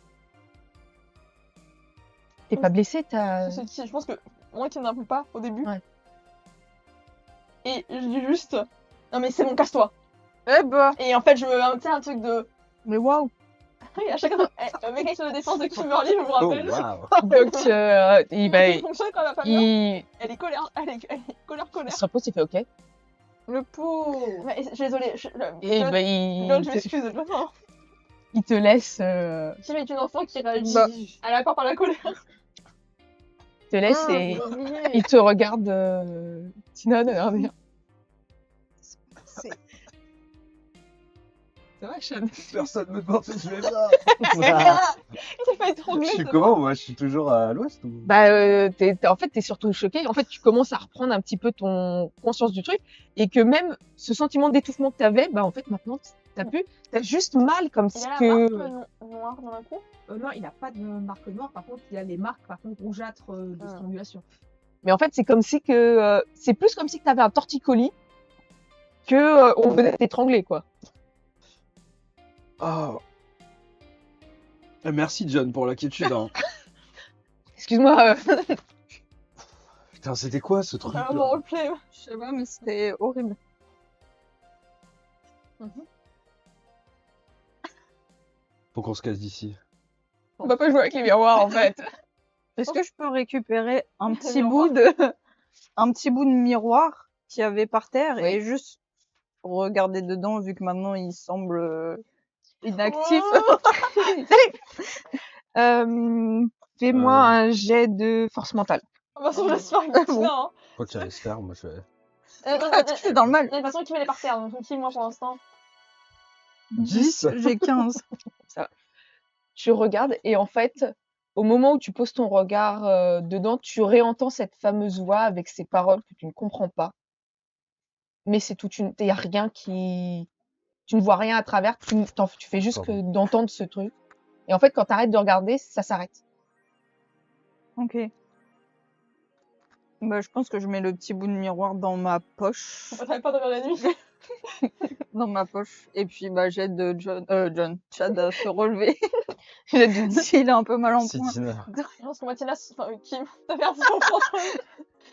T'es pas blessé, Je pense que moi qui ne m'appelle pas au début. Ouais. Et je dis juste, non mais c'est bon, casse-toi. Eh bah. Et en fait, je me tu sais, un truc de. Mais waouh! Oui, à chacun. Mécanisme de défense de Kimberly, je vous rappelle. waouh. Donc, Ça fonctionne quand elle va pas bien. il Elle est colère, elle est colère. se repose, il fait OK. Le pauvre. Mais, je suis désolée. Et John, ben, je m'excuse. Non. il te laisse, Kim est une enfant qui réagit. Bah. Elle a peur par la colère. et j'ai oublié. il te regarde, Tina, d'un air bien. Ça va, Sean? Personne me demande si je vais bien. Il s'est fait étrangler. Je suis ce comment, moi? Je suis toujours à l'ouest ou? Bah, en fait, t'es surtout choqué. En fait, tu commences à reprendre un petit peu ton conscience du truc et que même ce sentiment d'étouffement que t'avais, bah en fait maintenant t'as juste mal comme Il si a la que. marque noire dans la cou. Non, il a pas de marque noire. Par contre, il a les marques rougeâtres de strangulation. Mais en fait, c'est comme si que c'est plus comme si que t'avais un torticolis que on venait t'étrangler quoi. Oh. Merci John pour l'inquiétude. Hein. Excuse-moi. Putain, c'était quoi ce truc? Un bon replay. Je sais pas, mais c'était horrible. Faut qu'on se casse d'ici. On va pas jouer avec les miroirs en fait. Est-ce que je peux récupérer un Le petit miroir. un petit bout de miroir qu'il y avait par terre Oui. et juste regarder dedans vu que maintenant il semble inactif. Fais-moi un jet de force mentale. De toute façon, je laisse faire avec Tina. Hein. Quoi qu'il laisse faire, moi je fais. C'est dans le mal. De toute façon, Kim elle est par terre, donc Kim, moi pour l'instant. 10. J'ai 15. Tu regardes et en fait, au moment où tu poses ton regard dedans, tu réentends cette fameuse voix avec ces paroles que tu ne comprends pas. Mais c'est il y a rien qui, tu ne vois rien à travers. Tu fais juste que d'entendre ce truc. Et en fait, quand tu arrêtes de regarder, ça s'arrête. Ok. Bah, je pense que je mets le petit bout de miroir dans ma poche. Faut pas dormir la nuit. Dans ma poche. Et puis, bah, j'aide Chad à se relever. S'il est un peu mal en Si point. Tina. Parce que moi, Tina, enfin, Kim, t'as perdu son contrôle.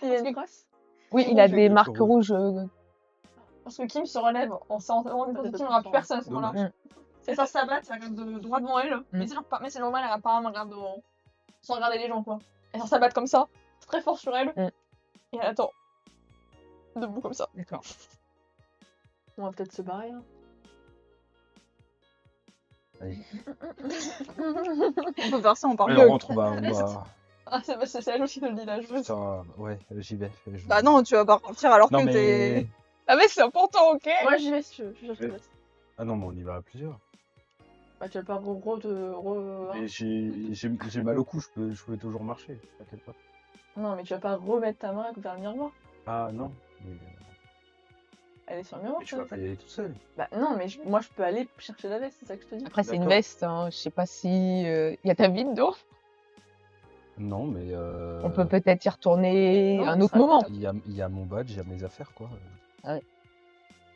Il a une trace? Oui, il a j'ai des des marques rouges. rouges. Parce que Kim se relève en s'entendant des Kim, il n'y aura plus personne à ce moment-là. C'est ça s'abat, ça regarde droit devant elle. Mais c'est normal, elle apparemment regarde devant. Sans regarder les gens, quoi. Elle s'abat comme ça, très fort sur elle. Et elle attend. Debout comme ça. D'accord. On va peut-être se barrer. Hein. Allez. On peut faire ça en parlant. Allez, on rentre, on va. Ah, c'est la joueuse qui te le dit, la joueuse. Putain, ouais, j'y vais. Bah non, tu vas pas partir alors Non, que mais. t'es. Ah mais c'est important, ok? Moi, j'y vais si tu veux. Je suis sûre que je te laisse. Ah non, mais on y va à plusieurs. Bah, tu vas pas Mais j'ai mal au cou, je peux toujours marcher, t'inquiète pas. Non, mais tu vas pas remettre ta main vers le miroir. Ah non, mais Elle est sur le miroir. tu vas pas y aller tout seul. Bah non, mais moi, je peux aller chercher la veste, c'est ça que je te dis. Après, c'est une D'accord. veste, hein. Je sais pas si y a ta vie dedans. Non, mais. On peut peut-être y retourner Non, un ce autre sera moment. Il y a mon badge, il y a mes affaires, quoi. Bah,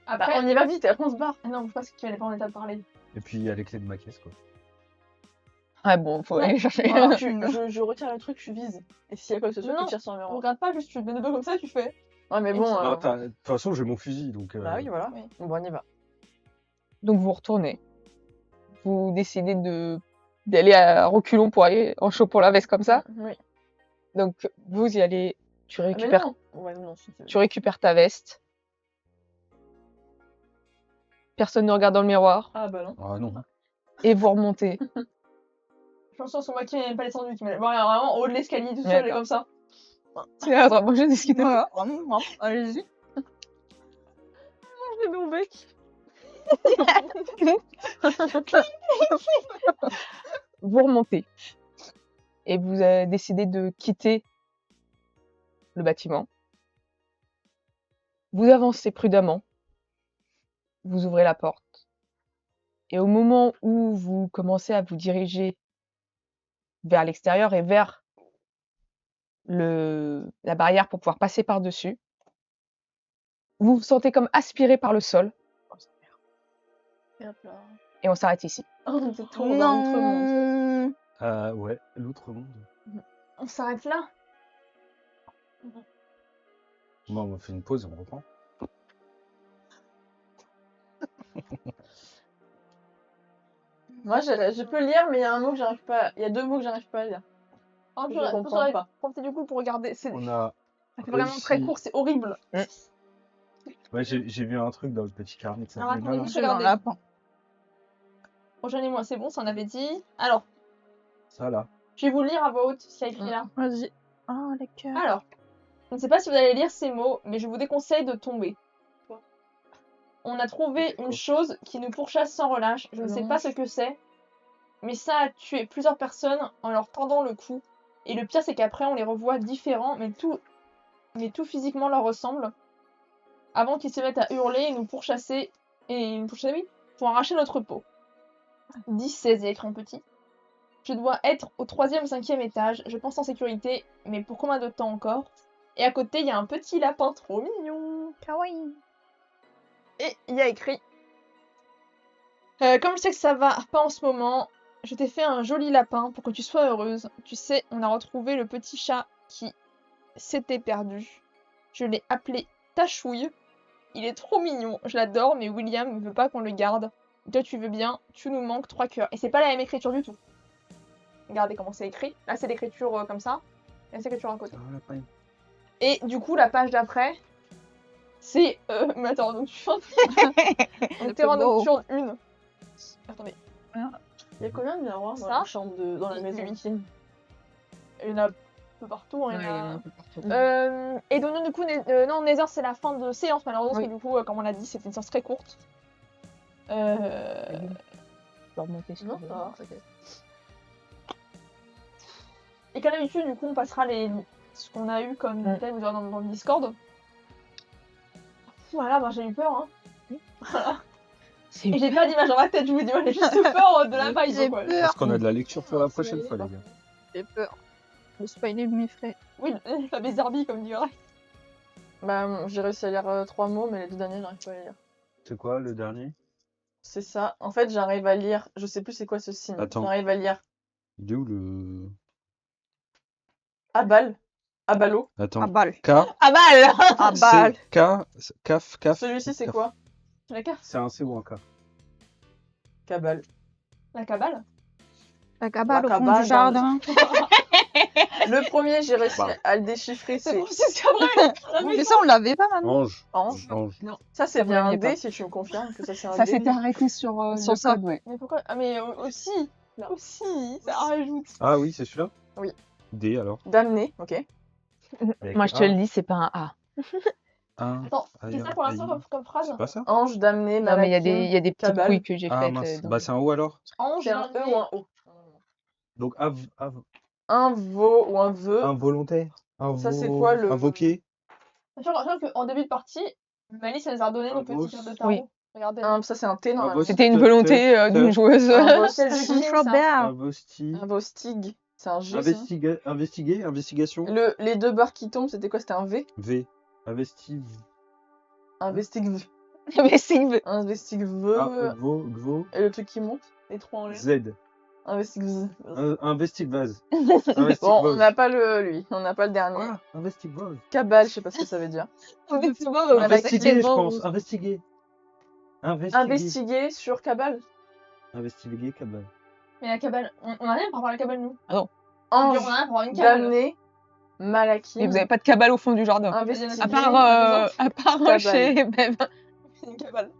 Après, on y va vite, on se barre. Ah non, je pense qu'il n'est pas en état de parler. Et puis il y a les clés de ma caisse, quoi. Ah bon, faut aller chercher. Alors, je retire le truc, je vise. Et s'il y a quoi que ce soit, Non, tu tires sur le On miroir. regarde pas, juste tu te mets deux doigts comme ça, tu fais. Ouais, mais bon. Non, de toute façon, j'ai mon fusil, donc. Bah oui, voilà. Oui. Bon, on y va. Donc vous retournez. Vous décidez d'aller à reculons pour aller en chopant la veste comme ça. Oui. Donc vous y allez, tu Ah, mais récupères, non. Ouais, non, si tu veux. tu récupères ta veste. Personne ne regarde dans le miroir Ah bah non. Ah non. et vous remontez. Je pense que c'est moi qui n'ai pas descendu, qui m'a vraiment en haut de l'escalier tout seul, D'accord. et comme ça. C'est là, vraiment, je discute. Voilà, vraiment, allez-y. J'ai mon bec. Vous remontez et vous décidez de quitter le bâtiment. Vous avancez prudemment. Vous ouvrez la porte. Et au moment où vous commencez à vous diriger vers l'extérieur et vers la barrière pour pouvoir passer par-dessus, vous vous sentez comme aspiré par le sol Et hop là. et on s'arrête ici. Oh, on était trop dans l'outre-monde. Non. Ouais, l'outre-monde. On s'arrête là. Bon, on fait une pause et on reprend. Moi, je peux lire, mais il y a un mot que j'arrive pas. Il y a deux mots que j'arrive pas à lire. Ah, Je comprends pas. Profitez du coup pour regarder. C'est On a. vraiment très réussi- court, c'est horrible. Ouais, j'ai vu un truc dans le petit carnet de ça. Alors, Mais attendez, non, vous J'ai un regardez. lapin. Rejoignez-moi, c'est bon, ça on avait dit. Alors, ça là. je vais vous lire à voix haute ce qu'il y a écrit là. Vas-y. Oh, les cœurs. Alors, je ne sais pas si vous allez lire ces mots, mais je vous déconseille de tomber. On a trouvé une chose qui nous pourchasse sans relâche. Je ne sais pas ce que c'est, mais ça a tué plusieurs personnes en leur tendant le cou. Et le pire, c'est qu'après, on les revoit différents, mais tout physiquement leur ressemble. Avant qu'ils se mettent à hurler et nous pourchasser, oui, pour arracher notre peau. 10-16, il est écrit en petit. Je dois être au 3e ou 5e étage. Je pense en sécurité, mais pour combien de temps encore? Et à côté, il y a un petit lapin trop mignon. Kawaii. Et il y a écrit comme je sais que ça va pas en ce moment, je t'ai fait un joli lapin pour que tu sois heureuse. Tu sais, on a retrouvé le petit chat qui s'était perdu. Je l'ai appelé Tachouille. Il est trop mignon, je l'adore, mais William ne veut pas qu'on le garde. Toi, tu veux bien, tu nous manques 3 cœurs. Et c'est pas la même écriture du tout. Regardez comment c'est écrit. Là, c'est l'écriture comme ça. Et c'est l'écriture à côté. Ah, lapin. Et du coup, la page d'après, c'est. Mais attends, nocturne. Donc, terrain beau. nocturne 1. Attendez. Il y a combien de miroirs dans Ça la chambre dans la maison? Il y en a un peu partout. Hein, Ouais, il y en a- il y en a un peu partout. Et donc, du coup, non, Nether, c'est la fin de séance, malheureusement, parce que du coup, comme on l'a dit, c'était une séance très courte. Je peux remonter si Non, tu veux. ça va, t'inquiète. Et comme d'habitude, du coup, on passera ce qu'on a eu comme thème vous aurez dans le Discord. Voilà, bah, j'ai eu peur, hein. C'est Et j'ai pas d'image dans ma tête, je vous dis, moi, j'ai juste peur de la vibe, J'ai quoi. peur. Est-ce qu'on a de la lecture pour la prochaine c'est fois, les gars? J'ai peur. Le spoiler m'effraie. Oui, la Bézarbi, comme dirait. Bah, j'ai réussi à lire 3 mots, mais les 2 derniers, j'arrive pas à les lire. C'est quoi le dernier? C'est ça. En fait, j'arrive à lire. Je sais plus c'est quoi ce signe. Attends. J'arrive à lire Il est où le. Abal. Abalo. Attends. À balle. K. Ah mal. À balle. C, K. Caf. Caf. Celui-ci, c'est Caf. quoi? La carte. C'est un C ou un K? Cabal. La cabale. La cabale au fond cabale du jardin. Le premier, j'ai réussi Bah. à le déchiffrer. C'est C'est Francis Cabrel. Mais ça, on l'avait pas maintenant. Ange. Ange. Ange. Ça, c'est Ça, bien vous un l'aviez D, si tu me confirmes que ça, c'est un Ça D. s'était arrêté sur Sur le ça. code, ouais. Mais pourquoi? Ah, mais aussi. Ça rajoute. Ah oui, c'est celui-là? D alors. Damné, ok. Avec Moi, je te A, le dis, c'est pas un A. un, Attends, c'est ça pour l'instant AI. comme phrase. C'est pas ça? Ange, damné, Non, mais il y Malakim, a des petites Cabal. couilles que j'ai Ah faites. mince. donc- Bah c'est un O alors. Ange, C'est un E ou un O? Donc Un veau ou un vœu. involontaire. Ça, c'est quoi, le- Invoqué. Sachant qu'en début de partie, Malice, elle nous a redonné nos petites cartes de tarot. Oui. Regardez. Ça, c'est un T, normalement. voici- C'était une volonté d'une joueuse. Un C'est le vostig. king, ça. Invosti. Un vostig. C'est un G, ça. Investiguer. Investigation. Les deux barres qui tombent, c'était quoi? C'était un V? V. Investive. Investig. Mais c'est Investig Ah, Gvo. Et le truc qui monte? Les trois en l'air. Z. Investig Investigvase. Bon, on n'a pas lui. On n'a pas le dernier. Voilà, investigvase. Cabal, je sais pas ce que ça veut dire. Investiguer, je pense. Investiguer. Investiguer sur Cabal. Investiguer, cabal. Mais la cabale, on a rien par rapport à la cabale, nous. Ange, On a rien par rapport à une cabale. damné, Malakim. Mais vous avez pas de cabale au fond du jardin. Investiguer. À part Cabale. chez Bev. C'est une cabale.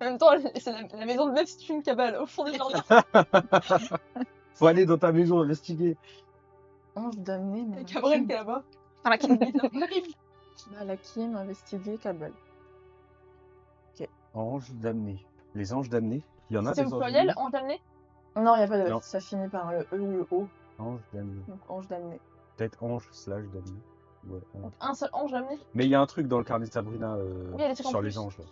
En même temps, c'est la maison de Bev, c'est une cabale au fond du jardin. Faut aller dans ta maison, investiguer. Ange, damné, C'est Malakim. Cabrel qui est là-bas. Malakim, investiguer, Cabal. Ange damné. Les anges damnés. Il y en a C'est des au anges pluriel, damnés. en damné. Non, il n'y a pas de Non. ça finit par le E ou le O. Ange damné. Donc ange damné. Peut-être ange / damné. Ouais, ange. Donc un seul ange damné. Mais il y a un truc dans le carnet de Sabrina il y a des trucs en sur plus. les anges. Là.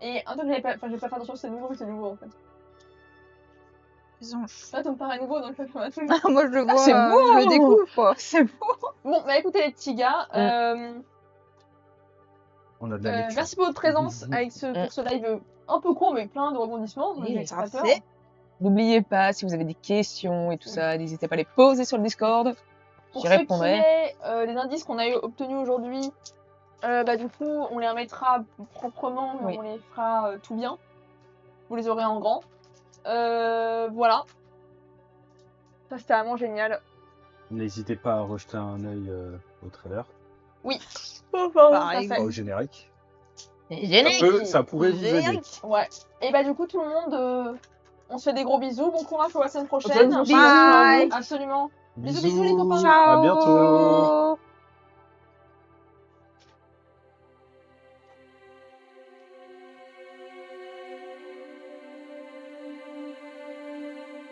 Et un truc que j'ai pas fait attention, c'est nouveau, c'est nouveau en fait. Les anges. Là, ça me paraît nouveau dans le fait qu'on a tout. Moi, je le vois, c'est beau. je le découvre, quoi. C'est beau. Bon, bah écoutez les petits gars, On a de la lecture. merci pour votre présence Bisous. avec pour ce live un peu court mais plein de rebondissements. Oui, J'ai ça pas peur. fait. N'oubliez pas, si vous avez des questions et tout ça, n'hésitez pas à les poser sur le Discord. Pour J'y ce qui répondrai. est des indices qu'on a obtenus aujourd'hui, bah du coup on les remettra proprement, mais Oui. on les fera tout bien. Vous les aurez en grand. Voilà. Ça c'était vraiment génial. N'hésitez pas à rejeter un œil au trailer. Pareil. Ça fait- Pas au générique. Génial. Ça pourrait vous aider. Ouais. Et bah du coup tout le monde, on se fait des gros bisous. Bon courage pour la semaine prochaine. Bisous. Bye. Absolument. Bisous, Bisous. les copains. À bientôt.